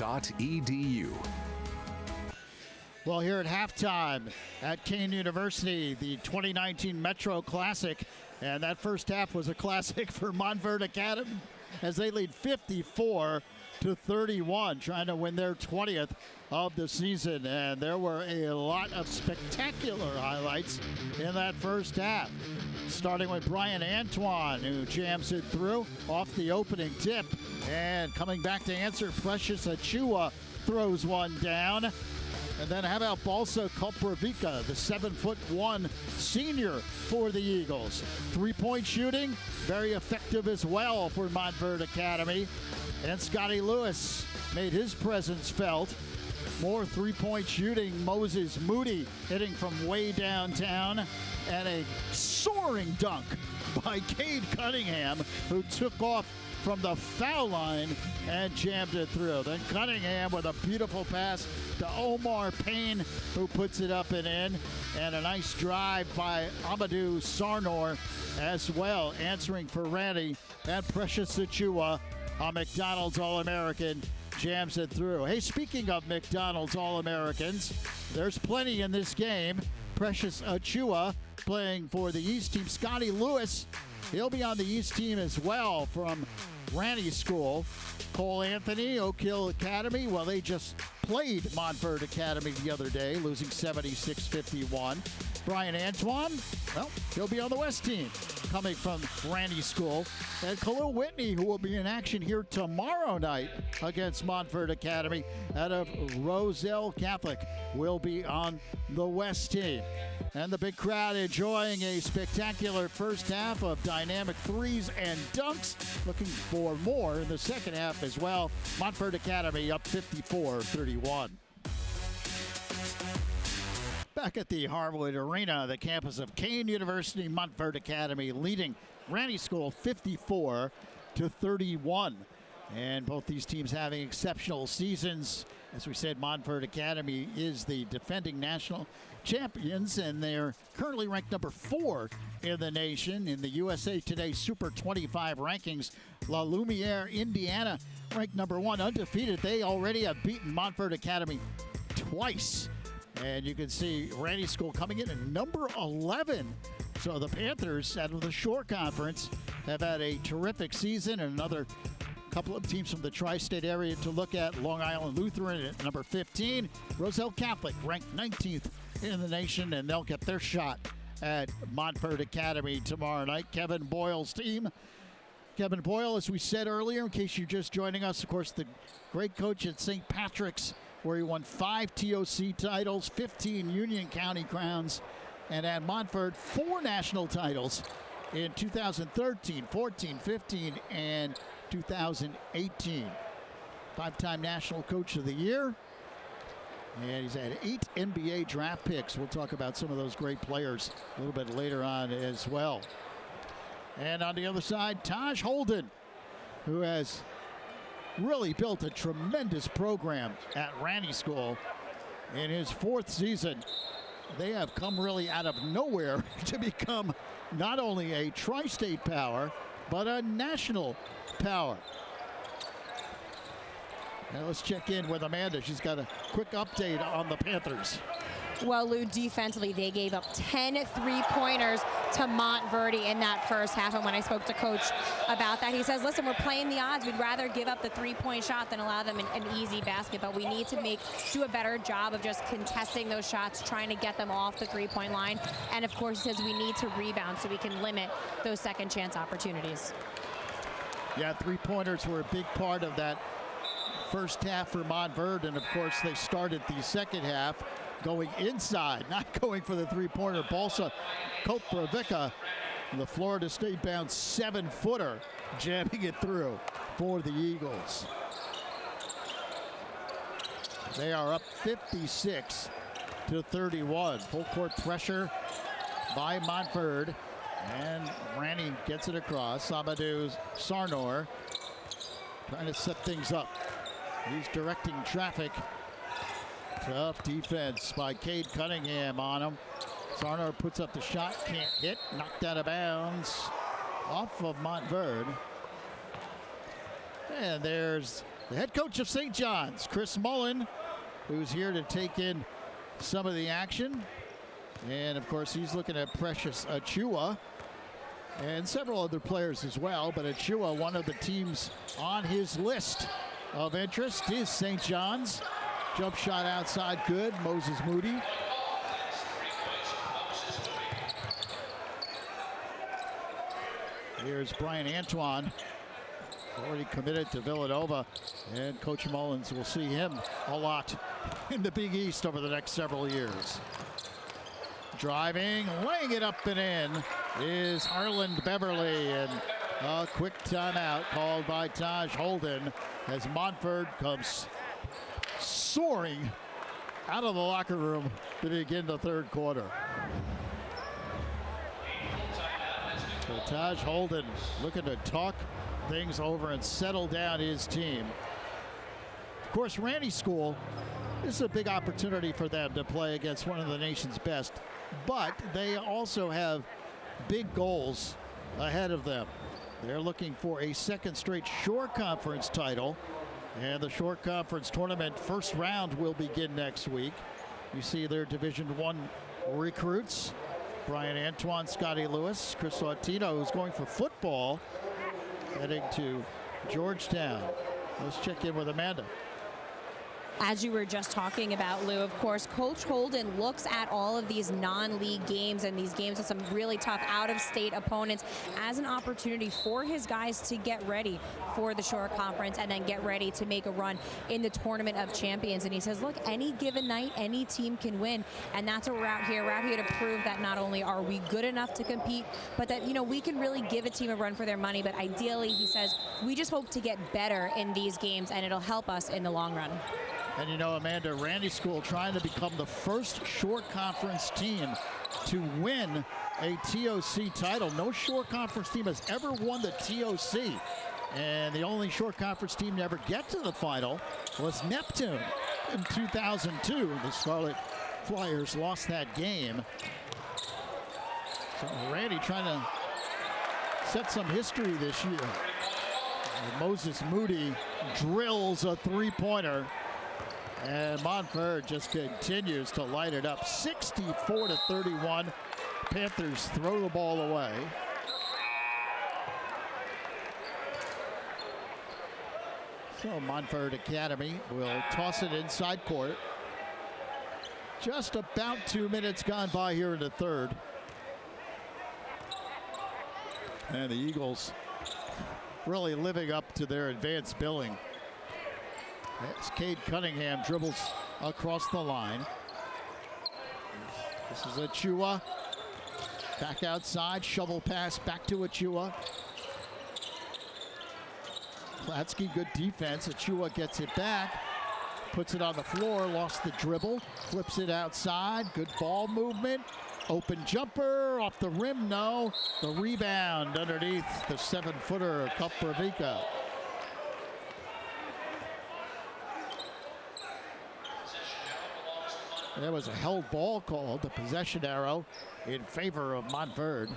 Well, here at halftime at Kean University, the 2019 Metro Classic, and that first half was a classic for Montverde Academy as they lead 54-31, trying to win their 20th of the season. And there were a lot of spectacular highlights in that first half, starting with Brian Antoine, who jams it through off the opening tip, and coming back to answer, Precious Achua throws one down. And then how about Balsa Koprivica, the 7'1" senior for the Eagles. Three-point shooting, very effective as well for Montverde Academy. And Scotty Lewis made his presence felt. More three-point shooting, Moses Moody hitting from way downtown. And a soaring dunk by Cade Cunningham, who took off from the foul line and jammed it through. Then Cunningham with a beautiful pass to Omar Payne, who puts it up and in. And a nice drive by Amadou Sarnor as well, answering for Ranney. And Precious Achua, a McDonald's All-American, jams it through. Hey, speaking of McDonald's All-Americans, there's plenty in this game. Precious Achua playing for the East team. Scotty Lewis, he'll be on the East team as well from Ranney School. Cole Anthony, Oak Hill Academy, well, they just played Montverde Academy the other day, losing 76-51. Brian Antoine, well, he'll be on the West team, coming from Ranney School. And Khalil Whitney, who will be in action here tomorrow night against Montverde Academy out of Roselle Catholic, will be on the West team. And the big crowd enjoying a spectacular first half of dynamic threes and dunks. Looking for more in the second half as well. Montverde Academy up 54-31. Back at the Harwood Arena, the campus of Kean University, Montverde Academy leading Ranney School 54-31. And both these teams having exceptional seasons. As we said, Montverde Academy is the defending national champions, and they're currently ranked number 4 in the nation in the USA Today Super 25 rankings. La Lumiere, Indiana, ranked number 1, undefeated. They already have beaten Montverde Academy twice. And you can see Ranney School coming in at number 11. So the Panthers, out of the Shore Conference, have had a terrific season, and another couple of teams from the tri-state area to look at. Long Island Lutheran at number 15. Roselle Catholic ranked 19th in the nation, and they'll get their shot at Montverde Academy tomorrow night. Kevin Boyle's team. Kevin Boyle, as we said earlier, in case you're just joining us, of course, the great coach at St. Patrick's, where he won 5 TOC titles, 15 Union County crowns, and at Montverde, 4 national titles in 2013, 14, 15, and 2018. 5-time National Coach of the Year. And he's had 8 NBA draft picks. We'll talk about some of those great players a little bit later on as well. And on the other side, Taj Holden, who has really built a tremendous program at Ranney School. In his 4th season, they have come really out of nowhere to become not only a tri-state power, but a national power. Now let's check in with Amanda. She's got a quick update on the Panthers. Well, Lou, defensively, they gave up 10 three-pointers to Montverde in that first half. And when I spoke to Coach about that, he says, listen, we're playing the odds. We'd rather give up the three-point shot than allow them an easy basket. But we need to do a better job of just contesting those shots, trying to get them off the three-point line. And, of course, he says we need to rebound so we can limit those second-chance opportunities. Yeah, three-pointers were a big part of that first half for Montverde. And, of course, they started the second half going inside, not going for the three-pointer. Balsa Koprivica, the Florida State-bound 7-footer, jamming it through for the Eagles. They are up 56-31. Full court pressure by Montverde, and Ranney gets it across. Amadou Sarnor trying to set things up. He's directing traffic. Tough defense by Cade Cunningham on him. Sarnor puts up the shot, can't hit, knocked out of bounds off of Montverde. And there's the head coach of St. John's, Chris Mullen, who's here to take in some of the action. And of course, he's looking at Precious Achua and several other players as well. But Achua, one of the teams on his list of interest is St. John's. Jump shot outside, good. Moses Moody. Here's Brian Antoine, already committed to Villanova, and Coach Mullins will see him a lot in the Big East over the next several years. Driving, laying it up and in is Harland Beverly, and a quick timeout called by Taj Holden as Montverde comes soaring out of the locker room to begin the third quarter. So Taj Holden looking to talk things over and settle down his team. Of course, Ranney School, this is a big opportunity for them to play against one of the nation's best, but they also have big goals ahead of them. They're looking for a second straight Shore Conference title. And the Shore Conference tournament first round will begin next week. You see their Division I recruits. Brian Antoine, Scotty Lewis, Chris Autino, who's going for football, heading to Georgetown. Let's check in with Amanda. As you were just talking about, Lou, of course, Coach Holden looks at all of these non-league games and these games with some really tough out-of-state opponents as an opportunity for his guys to get ready for the Shore Conference and then get ready to make a run in the Tournament of Champions. And he says, look, any given night, any team can win. And that's what we're out here. We're out here to prove that not only are we good enough to compete, but that, you know, we can really give a team a run for their money. But ideally, he says, we just hope to get better in these games, and it'll help us in the long run. And you know, Amanda, Ranney School trying to become the first Shore Conference team to win a TOC title. No Shore Conference team has ever won the TOC. And the only Shore Conference team to ever get to the final was Neptune in 2002. The Scarlet Flyers lost that game. So Ranney trying to set some history this year. And Moses Moody drills a three-pointer. And Montverde just continues to light it up. 64-31. Panthers throw the ball away. So Montverde Academy will toss it inside court. Just about 2 minutes gone by here in the third. And the Eagles really living up to their advanced billing. As Cade Cunningham dribbles across the line. This is Achua. Back outside, shovel pass back to Achua. Klatsky, good defense. Achua gets it back. Puts it on the floor, lost the dribble. Flips it outside, good ball movement. Open jumper, off the rim, no. The rebound underneath the 7-footer, Koprivica. There was a held ball called, the possession arrow in favor of Montverde.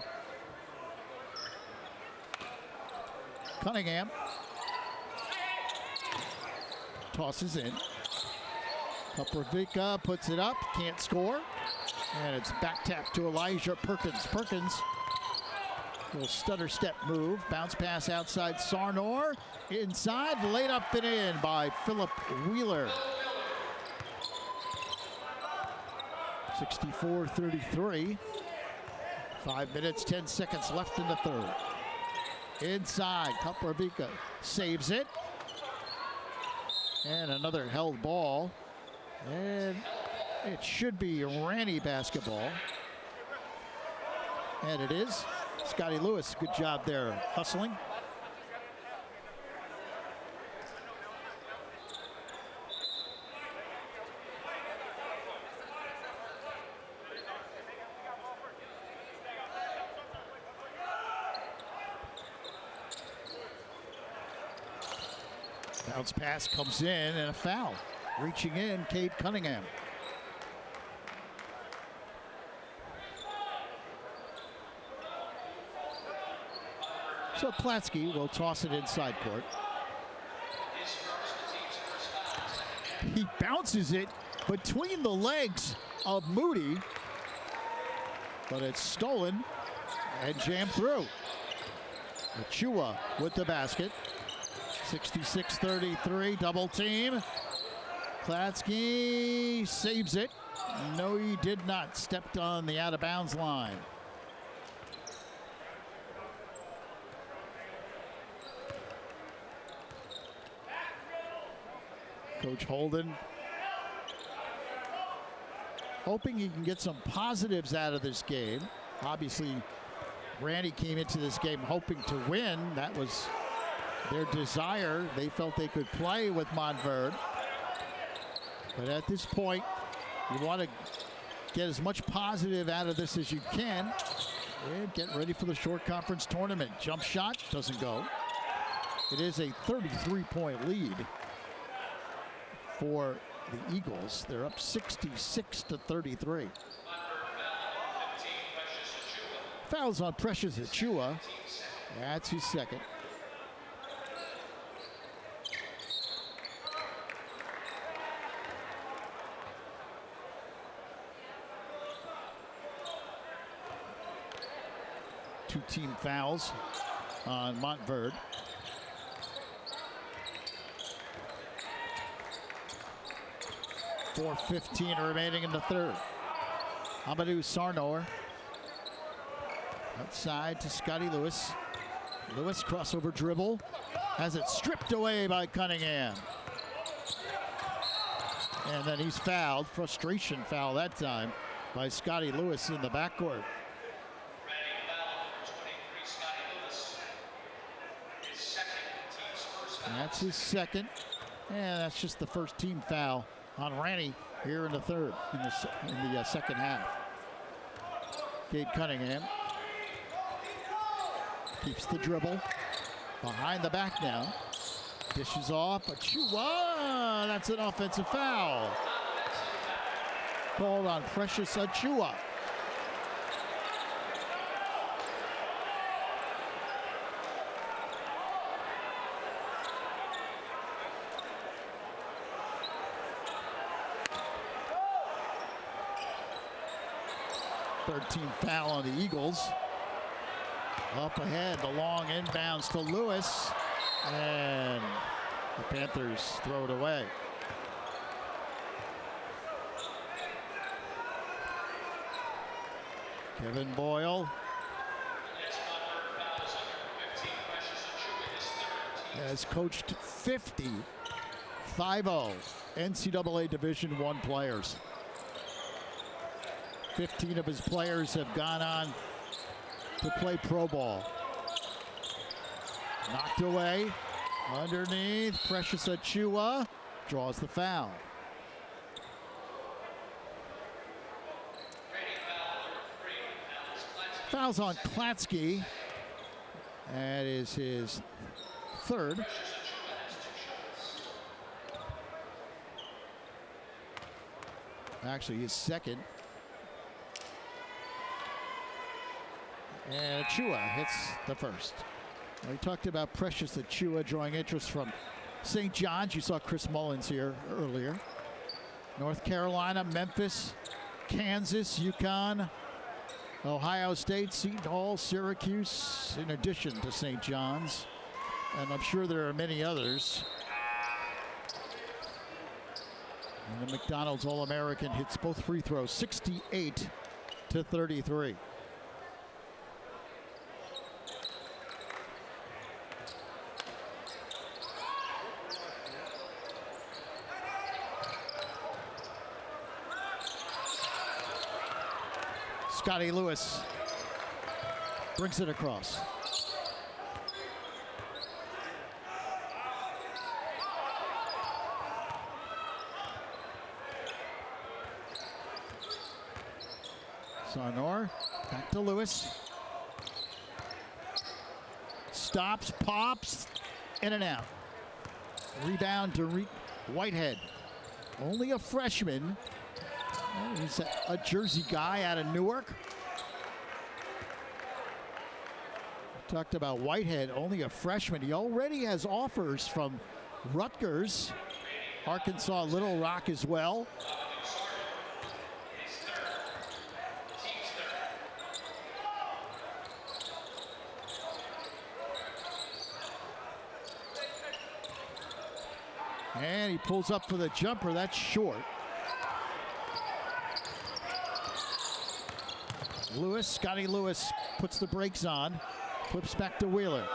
Cunningham tosses in. Koprivica puts it up, can't score. And it's back tap to Elijah Perkins. Perkins, little stutter step move. Bounce pass outside Sarnor. Inside, laid up and in by Philip Wheeler. 64-33. 5 minutes, 10 seconds left in the third. Inside, Koprivica saves it. And another held ball. And it should be Ranney basketball. And it is. Scotty Lewis, good job there, hustling. Bounce pass comes in and a foul. Reaching in, Cade Cunningham. So Klatsky will toss it inside court. He bounces it between the legs of Moody, but it's stolen and jammed through. Achua with the basket. 66-33, double team. Klatsky saves it. No, he did not. Stepped on the out of bounds line. Coach Holden hoping he can get some positives out of this game. Obviously, Ranney came into this game hoping to win. That was their desire. They felt they could play with Montverde. But at this point, you want to get as much positive out of this as you can and get ready for the short conference tournament. Jump shot doesn't go. It is a 33-point lead for the Eagles. They're up 66-33. Fouls on Precious Achua. That's his second. Two team fouls on Montverde. .4:15 remaining in the third. Amadou Sarnor. Outside to Scotty Lewis. Lewis crossover dribble. Has it stripped away by Cunningham. And then he's fouled. Frustration foul that time by Scotty Lewis in the backcourt. That's his second. And that's just the first team foul on Ranney here in the third, in the second half. Cade Cunningham keeps the dribble. Behind the back now. Dishes off. Achua That's an offensive foul. Called on Precious Achua. Third-team foul on the Eagles. Up ahead, the long inbounds to Lewis, and the Panthers throw it away. Kevin Boyle has coached 50 5-0 NCAA Division I players. 15 of his players have gone on to play pro ball. Knocked away. Underneath, Precious Achua draws the foul. Fouls on Klatsky. That is his third. Actually, his second. And Achua hits the first. We talked about Precious Achua drawing interest from St. John's. You saw Chris Mullins here earlier. North Carolina, Memphis, Kansas, UConn, Ohio State, Seton Hall, Syracuse, in addition to St. John's. And I'm sure there are many others. And the McDonald's All-American hits both free throws, 68-33. Scotty Lewis brings it across. Sarnor, back to Lewis. Stops, pops, in and out. Rebound to Whitehead. Only a freshman. He's a Jersey guy out of Newark. Talked about Whitehead, only a freshman. He already has offers from Rutgers, Arkansas, Little Rock as well. And he pulls up for the jumper. That's short. Lewis, Scotty Lewis puts the brakes on. Flips back to Wheeler.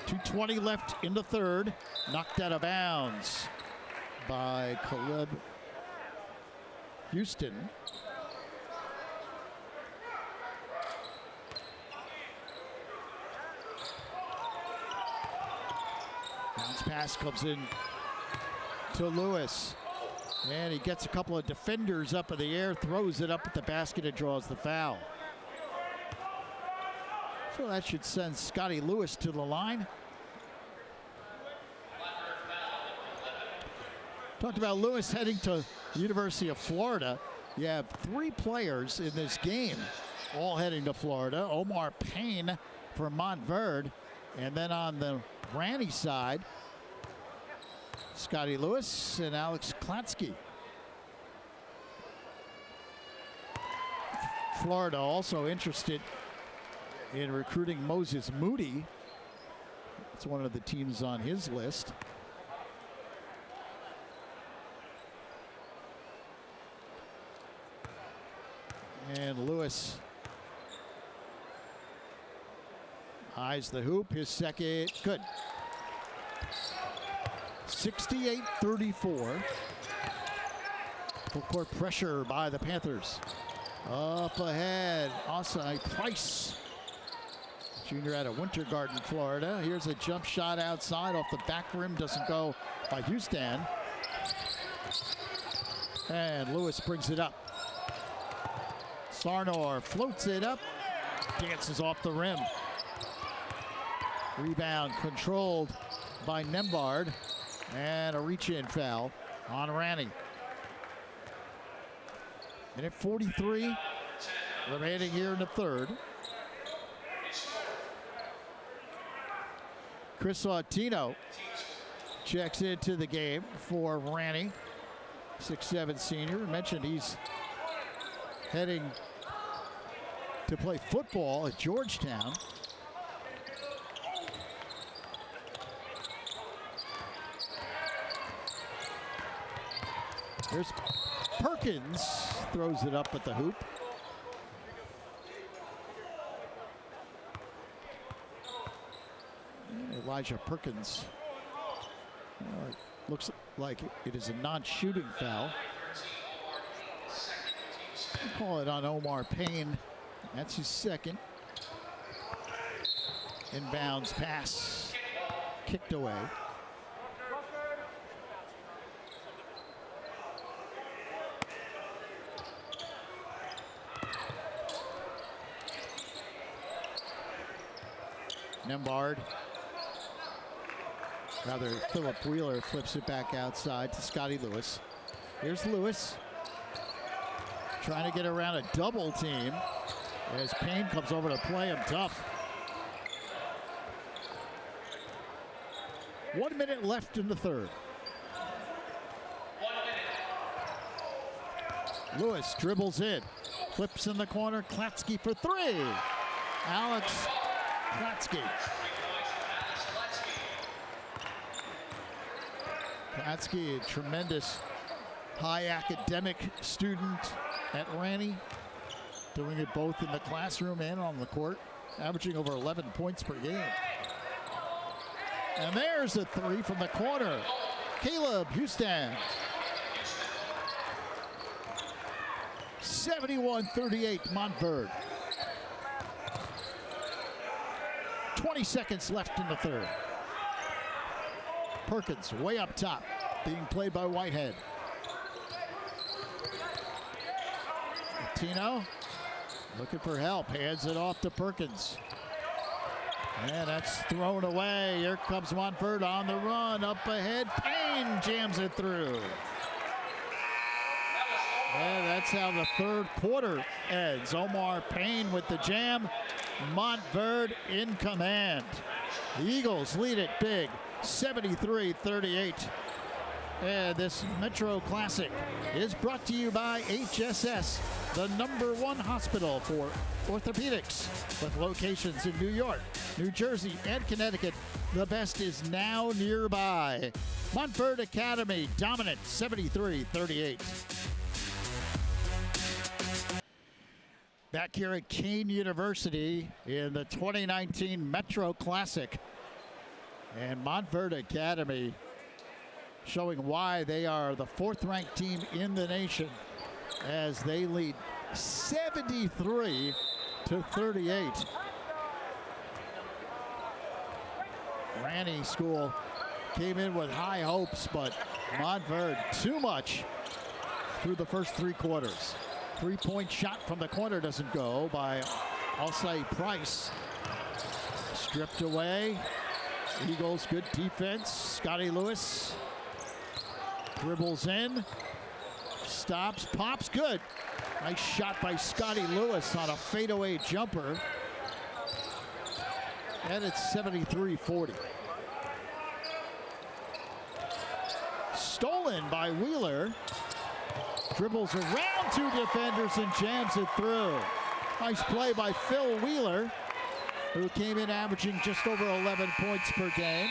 2:20 left in the third. Knocked out of bounds by Caleb Houston. Bounce pass comes in to Lewis. And he gets a couple of defenders up in the air, throws it up at the basket and draws the foul. So that should send Scotty Lewis to the line. Talked about Lewis heading to the University of Florida. You have 3 players in this game, all heading to Florida. Omar Payne from Montverde. And then on the Ranney side, Scotty Lewis and Alex Klatsky. Florida also interested in recruiting Moses Moody. It's one of the teams on his list. And Lewis eyes the hoop, his second, good. 68-34. Full court pressure by the Panthers. Up ahead, Osai Price, junior out of Winter Garden, Florida. Here's a jump shot outside off the back rim, doesn't go by Houston. And Lewis brings it up. Sarnor floats it up, dances off the rim. Rebound controlled by Nembhard. And a reach-in foul on Ranney. Minute 43 remaining here in the third. Chris Autino checks into the game for Ranney. 6'7" senior. I mentioned he's heading to play football at Georgetown. Here's Perkins, throws it up at the hoop. And Elijah Perkins. Looks like it is a non-shooting foul. Call it on Omar Payne. That's his second. Inbounds pass, kicked away. Philip Wheeler flips it back outside to Scotty Lewis. Here's Lewis trying to get around a double team as Payne comes over to play him tough. 1 minute left in the third. Lewis dribbles in, flips in the corner, Klatsky for three. Alex Klatsky. Klatsky, a tremendous high academic student at Ranney, doing it both in the classroom and on the court, averaging over 11 points per game. And there's a three from the corner. Caleb Houston. 71-38 Montverde. 20 seconds left in the third. Perkins way up top, being played by Whitehead. Tino looking for help, hands it off to Perkins. And that's thrown away. Here comes Montverde on the run, up ahead. Payne jams it through. And that's how the third quarter ends. Omar Payne with the jam. Montverde in command. The Eagles lead it big, 73-38. And this Metro Classic is brought to you by HSS, the #1 hospital for orthopedics, with locations in New York, New Jersey, and Connecticut. The best is now nearby. Montverde Academy dominant, 73-38. Back here at Kean University in the 2019 Metro Classic. And Montverde Academy showing why they are the 4th-ranked team in the nation as they lead 73-38. Ranney School came in with high hopes, but Montverde too much through the first 3 quarters. 3-point shot from the corner doesn't go by Alsai Price. Stripped away. Eagles, good defense. Scotty Lewis dribbles in, stops, pops, good. Nice shot by Scotty Lewis on a fadeaway jumper. And it's 73-40. Stolen by Wheeler. Dribbles around 2 defenders and jams it through. Nice play by Phil Wheeler, who came in averaging just over 11 points per game.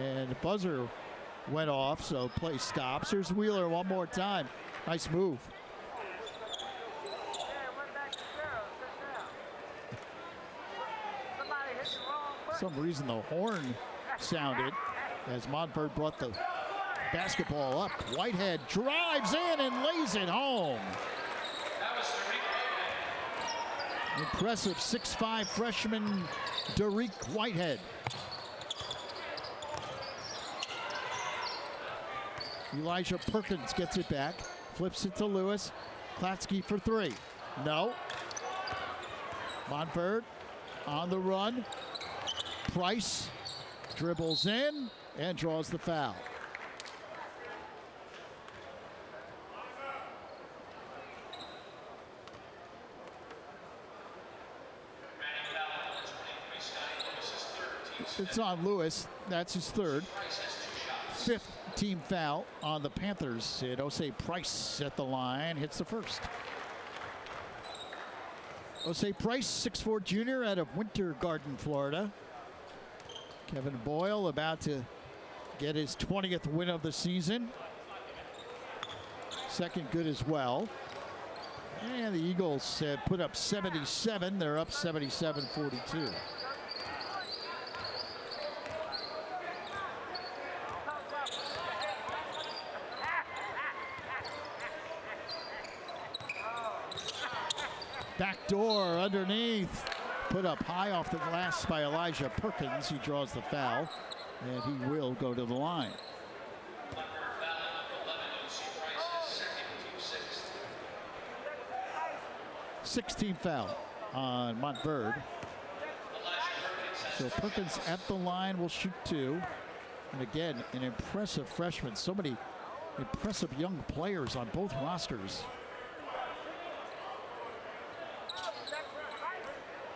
And the buzzer went off, so play stops. Here's Wheeler one more time. Nice move. For some reason the horn sounded as Montverde brought the basketball up. Whitehead drives in and lays it home. Impressive 6'5" freshman Derek Whitehead. Elijah Perkins gets it back, flips it to Lewis. Klatsky for 3. No. Montverde on the run. Price dribbles in and draws the foul. It's on Lewis. That's his third. Fifth team foul on the Panthers. And Osei Price at the line hits the first. Osei Price, 6'4" junior out of Winter Garden, Florida. Kevin Boyle about to get his 20th win of the season. Second good as well. And the Eagles have put up 77. They're up 77-42. Backdoor underneath. Put up high off the glass by Elijah Perkins. He draws the foul, and he will go to the line. Sixth team foul on Montverde. So Perkins at the line will shoot two. And again, an impressive freshman. So many impressive young players on both rosters.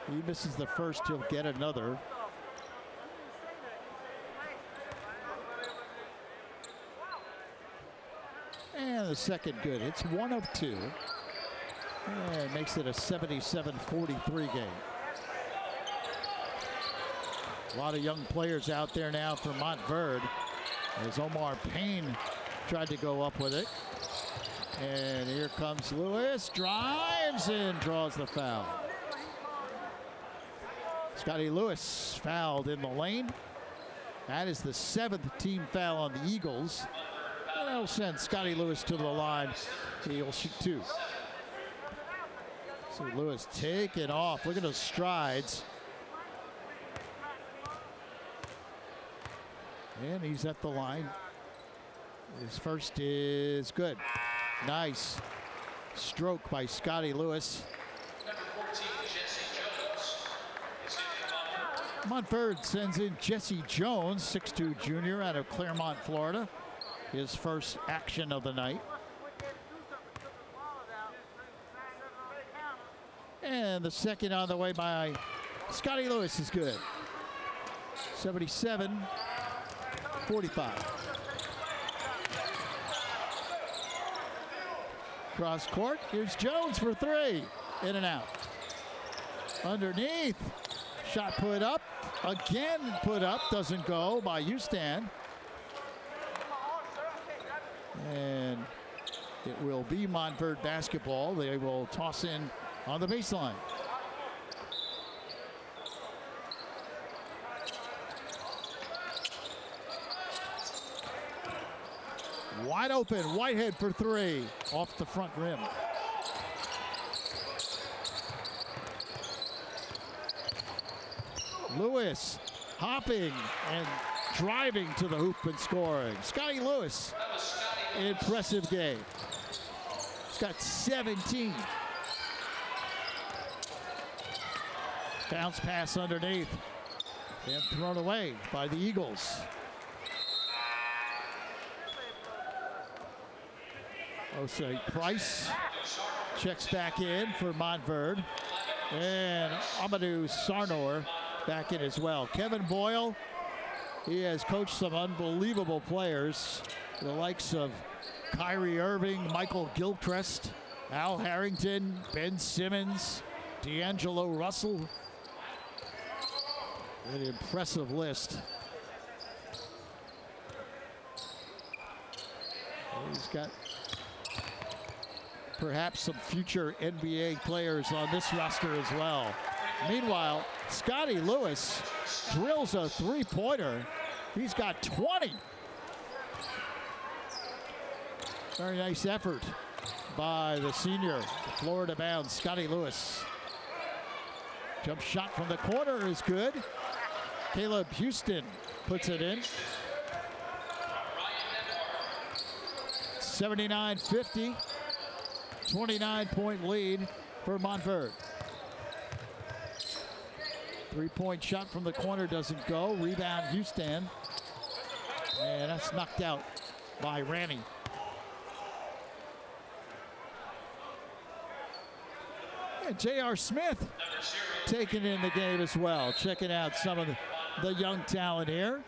He misses the first, he'll get another. And the second good. It's 1 of 2. And makes it a 77-43 game. A lot of young players out there now for Montverde, as Omar Payne tried to go up with it. And here comes Lewis, drives and draws the foul. Scotty Lewis fouled in the lane. That is the 7th team foul on the Eagles. And that'll send Scotty Lewis to the line. He'll shoot two. So Lewis take it off. Look at those strides. And he's at the line. His first is good. Nice stroke by Scotty Lewis. Montverde sends in Jesse Jones, 6'2" junior out of Claremont, Florida. His first action of the night. And the second on the way by Scotty Lewis is good. 77-45. Cross court, here's Jones for three. In and out. Underneath. Shot put up, again put up, doesn't go by Houston. And it will be Montverde basketball. They will toss in on the baseline. Wide open, Whitehead for three, off the front rim. Lewis hopping and driving to the hoop and scoring. Scotty Lewis, impressive game. He's got 17. Bounce pass underneath and thrown away by the Eagles. Osei Price checks back in for Montverde. And Amadou Sarnor back in as well. Kevin Boyle, he has coached some unbelievable players, the likes of Kyrie Irving, Michael Gilchrist, Al Harrington, Ben Simmons, D'Angelo Russell. An impressive list. He's got perhaps some future NBA players on this roster as well. Meanwhile, Scotty Lewis drills a three-pointer. He's got 20. Very nice effort by the senior, Florida-bound Scotty Lewis. Jump shot from the corner is good. Caleb Houston puts it in. 79-50. 29-point lead for Montverde. Three-point shot from the corner doesn't go. Rebound, Houston. And that's knocked out by Ranney. And J.R. Smith taking in the game as well. Checking out some of the young talent here.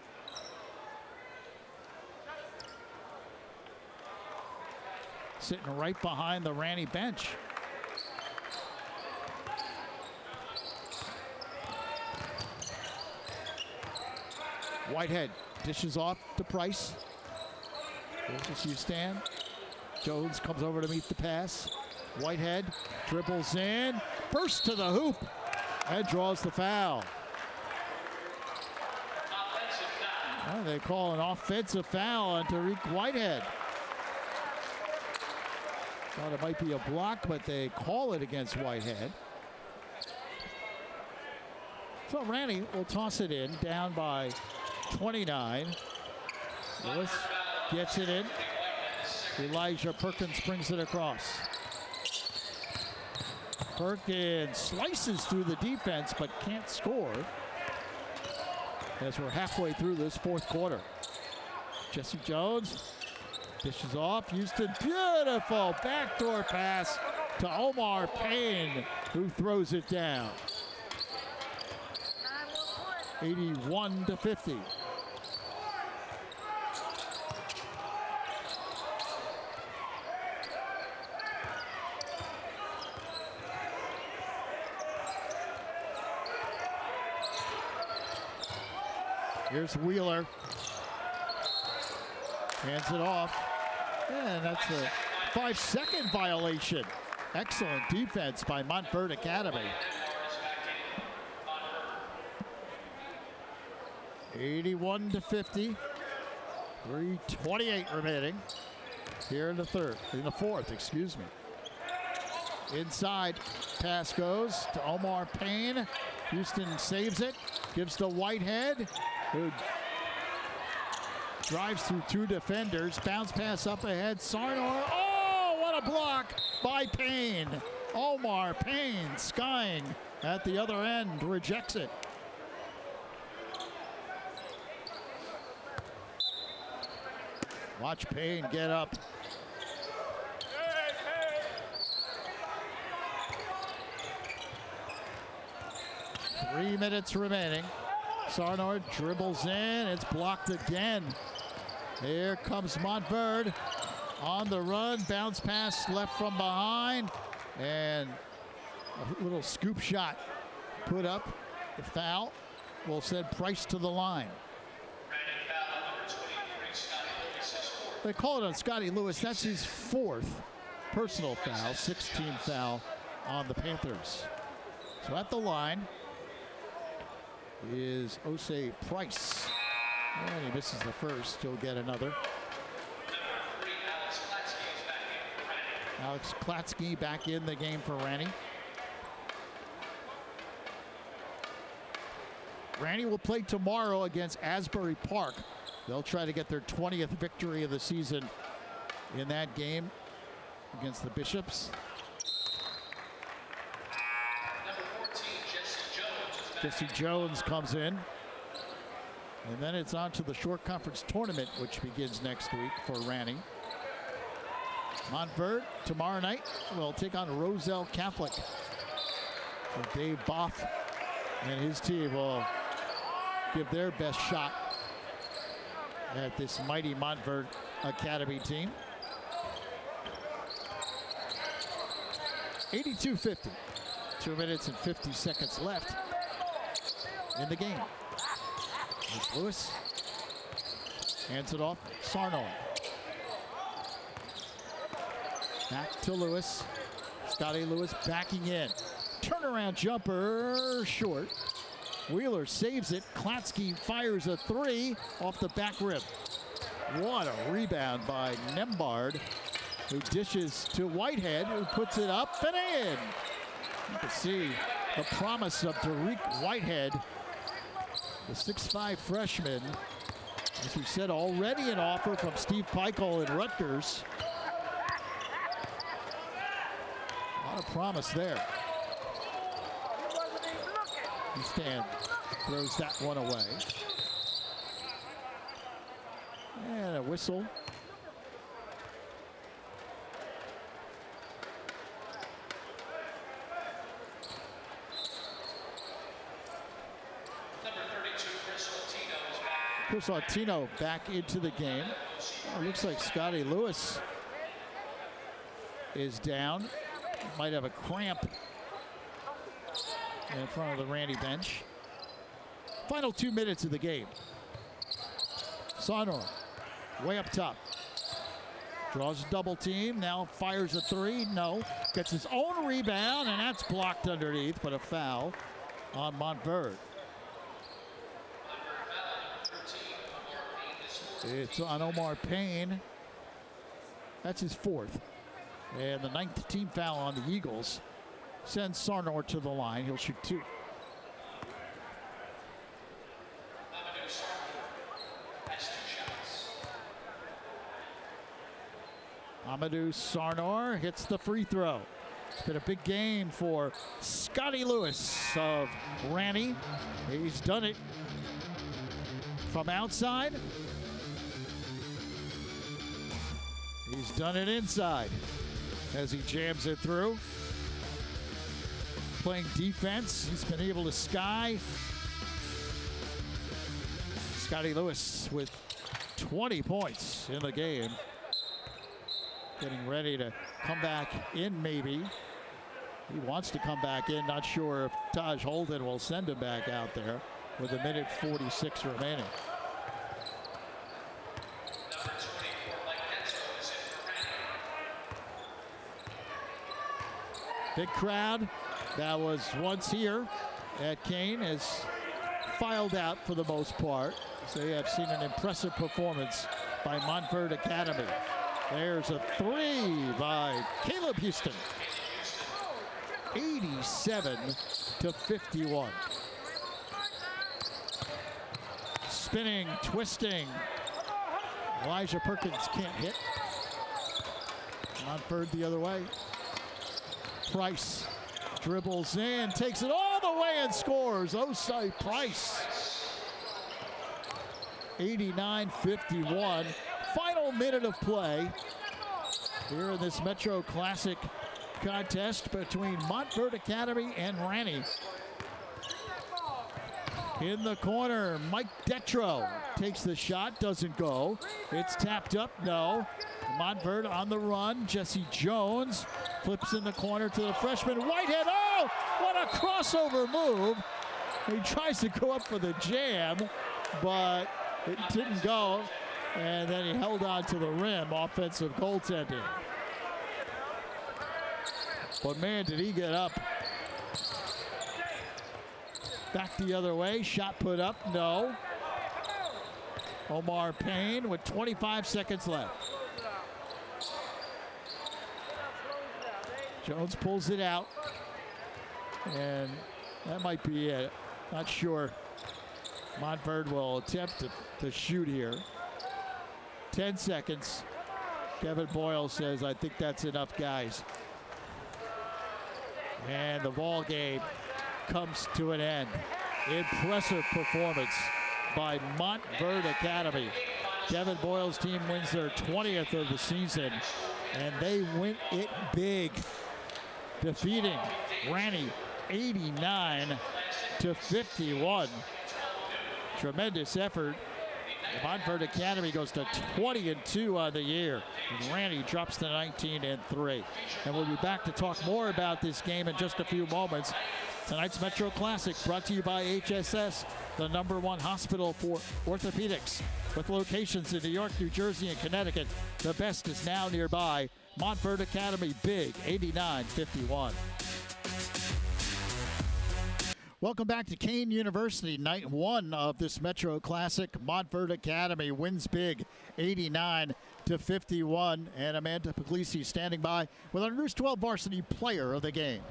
Sitting right behind the Ranney bench. Whitehead dishes off to Price. Here's Houston. Jones comes over to meet the pass. Whitehead dribbles in, bursts to the hoop, and draws the foul. Well, they call an offensive foul on Tariq Whitehead. Thought it might be a block, but they call it against Whitehead. So Ranney will toss it in, down by 29. Lewis gets it in. Elijah Perkins brings it across. Perkins slices through the defense, but can't score. As we're halfway through this fourth quarter. Jesse Jones dishes off. Houston, beautiful backdoor pass to Omar Payne, who throws it down. 81-50. Here's Wheeler. Hands it off. And that's a 5-second violation. Excellent defense by Montverde Academy. 81-50. 3:28 remaining. Here in the fourth, excuse me. Inside, pass goes to Omar Payne. Houston saves it, gives to Whitehead, who drives through two defenders. Bounce pass up ahead. Sarnor. Oh, what a block by Payne. Omar Payne skying at the other end, rejects it. Watch Payne get up. Three minutes remaining. Sarnor dribbles in. It's blocked again. Here comes Montverde on the run. Bounce pass left from behind. And a little scoop shot put up. The foul will send Price to the line. They call it on Scotty Lewis. That's his fourth personal foul, 16th foul on the Panthers. So at the line is Osei Price. And he misses the first. He'll get another. Alex Klatsky back in the game for Ranney. Ranney will play tomorrow against Asbury Park. They'll try to get their 20th victory of the season in that game against the Bishops. Jesse Jones comes in. And then it's on to the short conference tournament, which begins next week for Ranney. Montverde tomorrow night will take on Roselle Catholic. So Dave Boff and his team will give their best shot at this mighty Montverde Academy team. 82-50. 2 minutes and 50 seconds left in the game. Here's Lewis. Hands it off. Sarnor. Back to Lewis. Scotty Lewis backing in. Turnaround jumper short. Wheeler saves it. Klatsky fires a three off the back rim. What a rebound by Nembard, who dishes to Whitehead, who puts it up and in. You can see the promise of Tariq Whitehead, the 6'5" freshman. As we said, already an offer from Steve Peichel and Rutgers. A lot of promise there. Stan throws that one away. And a whistle. Chris Latino back into the game. It looks like Scotty Lewis is down. Might have a cramp in front of the Ranney bench. Final 2 minutes of the game. Sonor way up top. Draws a double team. Now fires a three. No. Gets his own rebound, and that's blocked underneath, but a foul on Montverde. It's on Omar Payne. That's his fourth. And the 9th team foul on the Eagles sends Sarnor to the line. He'll shoot 2. Amadou Sarnor hits the free throw. It's been a big game for Scotty Lewis of Ranney. He's done it from outside. He's done it inside as he jams it through. Playing defense, he's been able to sky. Scotty Lewis with 20 points in the game. Getting ready to come back in, maybe. He wants to come back in. Not sure if Taj Holden will send him back out there with 1:46 remaining. Big crowd that was once here at Kane has filed out for the most part. So you have seen an impressive performance by Montverde Academy. There's a three by Caleb Houston. 87-51. Spinning, twisting. Elijah Perkins can't hit. Montverde the other way. Price dribbles in, takes it all the way and scores. Osai Price. 89-51. Final minute of play here in this Metro Classic contest between Montverde Academy and Ranney. In the corner, Mike Detro takes the shot, doesn't go. It's tapped up, no. Montverde on the run. Jesse Jones flips in the corner to the freshman Whitehead. Oh, what a crossover move. He tries to go up for the jam, but it didn't go. And then he held on to the rim. Offensive goaltending. But man, did he get up. Back the other way. Shot put up. No. Omar Payne with 25 seconds left. Jones pulls it out. And that might be it. Not sure. Montverde will attempt to shoot here. 10 seconds. Kevin Boyle says, I think that's enough, guys. And the ball game comes to an end. Impressive performance by Montverde Academy. Kevin Boyle's team wins their 20th of the season, and they win it big, defeating Ranney 89-51. Tremendous effort. Montverde Academy goes to 20-2 on the year, and Ranney drops to 19-3. And we'll be back to talk more about this game in just a few moments. Tonight's Metro Classic brought to you by HSS, the #1 hospital for orthopedics. With locations in New York, New Jersey, and Connecticut, the best is now nearby. Montverde Academy big, 89-51. Welcome back to Kane University, night 1 of this Metro Classic. Montverde Academy wins big, 89-51. And Amanda Puglisi standing by with our News 12 Varsity Player of the Game.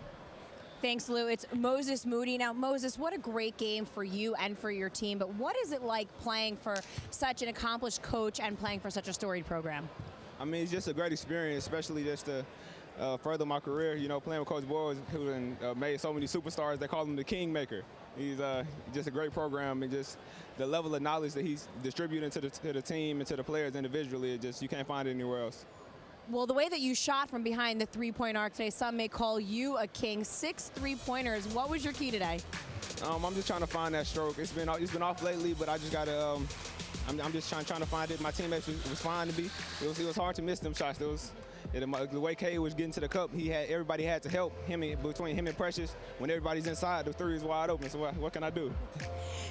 Thanks, Lou. It's Moses Moody. Now, Moses, what a great game for you and for your team. But what is it like playing for such an accomplished coach and playing for such a storied program? I mean, it's just a great experience, especially just to further my career. You know, playing with Coach Boyle, who made so many superstars. They call him the Kingmaker. He's just a great program, and just the level of knowledge that he's distributing to the team and to the players individually, you can't find it anywhere else. Well, the way that you shot from behind the three-point arc today, some may call you a king. 6 3-pointers. What was your key today? I'm just trying to find that stroke. It's been off lately, but I just got to. I'm just trying to find it. My teammates was fine to be. It was hard to miss them shots. The way K was getting to the cup, everybody had to help him between him and Precious. When everybody's inside, the three is wide open. So what can I do?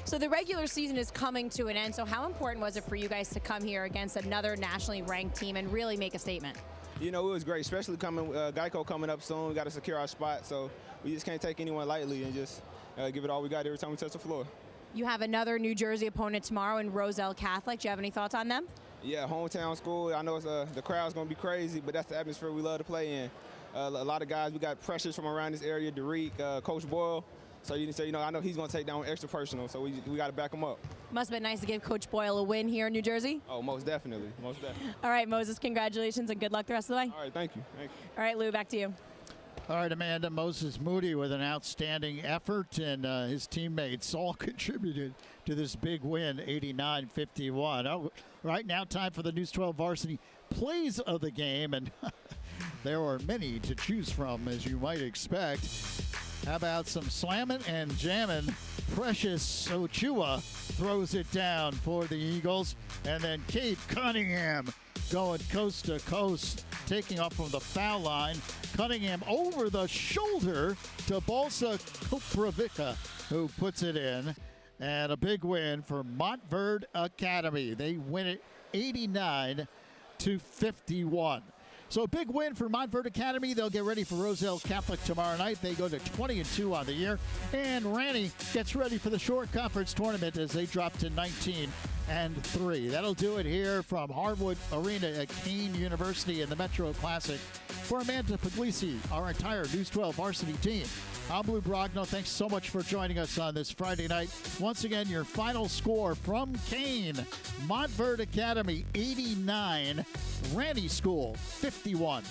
So the regular season is coming to an end. So how important was it for you guys to come here against another nationally ranked team and really make a statement? You know, it was great, especially Geico coming up soon. We got to secure our spot, so we just can't take anyone lightly and just give it all we got every time we touch the floor. You have another New Jersey opponent tomorrow in Roselle Catholic. Do you have any thoughts on them? Yeah, hometown school. I know the crowd's going to be crazy, but that's the atmosphere we love to play in. A lot of guys, we got Precious from around this area, Derek, Coach Boyle. So you know, I know he's going to take down extra personal, so we got to back him up. Must have been nice to give Coach Boyle a win here in New Jersey. Oh, most definitely, most definitely. All right, Moses, congratulations and good luck the rest of the way. All right, thank you. Thank you. All right, Lou, back to you. All right, Amanda, Moses Moody with an outstanding effort, and his teammates all contributed to this big win, 89-51. Oh, right now, time for the News 12 Varsity Plays of the game, and there are many to choose from, as you might expect. How about some slamming and jamming? Precious Ochua throws it down for the Eagles, and then Kate Cunningham going coast to coast, taking off from the foul line. Cunningham over the shoulder to Balsa Kopravica, who puts it in. And a big win for Montverde Academy. They win it 89-51. So a big win for Montverde Academy. They'll get ready for Roselle Catholic tomorrow night. They go to 20-2 on the year. And Ranney gets ready for the short conference tournament as they drop to 19-3. That'll do it here from Harwood Arena at Keene University in the Metro Classic. For Amanda Puglisi, our entire News 12 varsity team, I'm Lou Brogno. Thanks so much for joining us on this Friday night. Once again, your final score from Keene, Montverde Academy 89, Ranney School 51.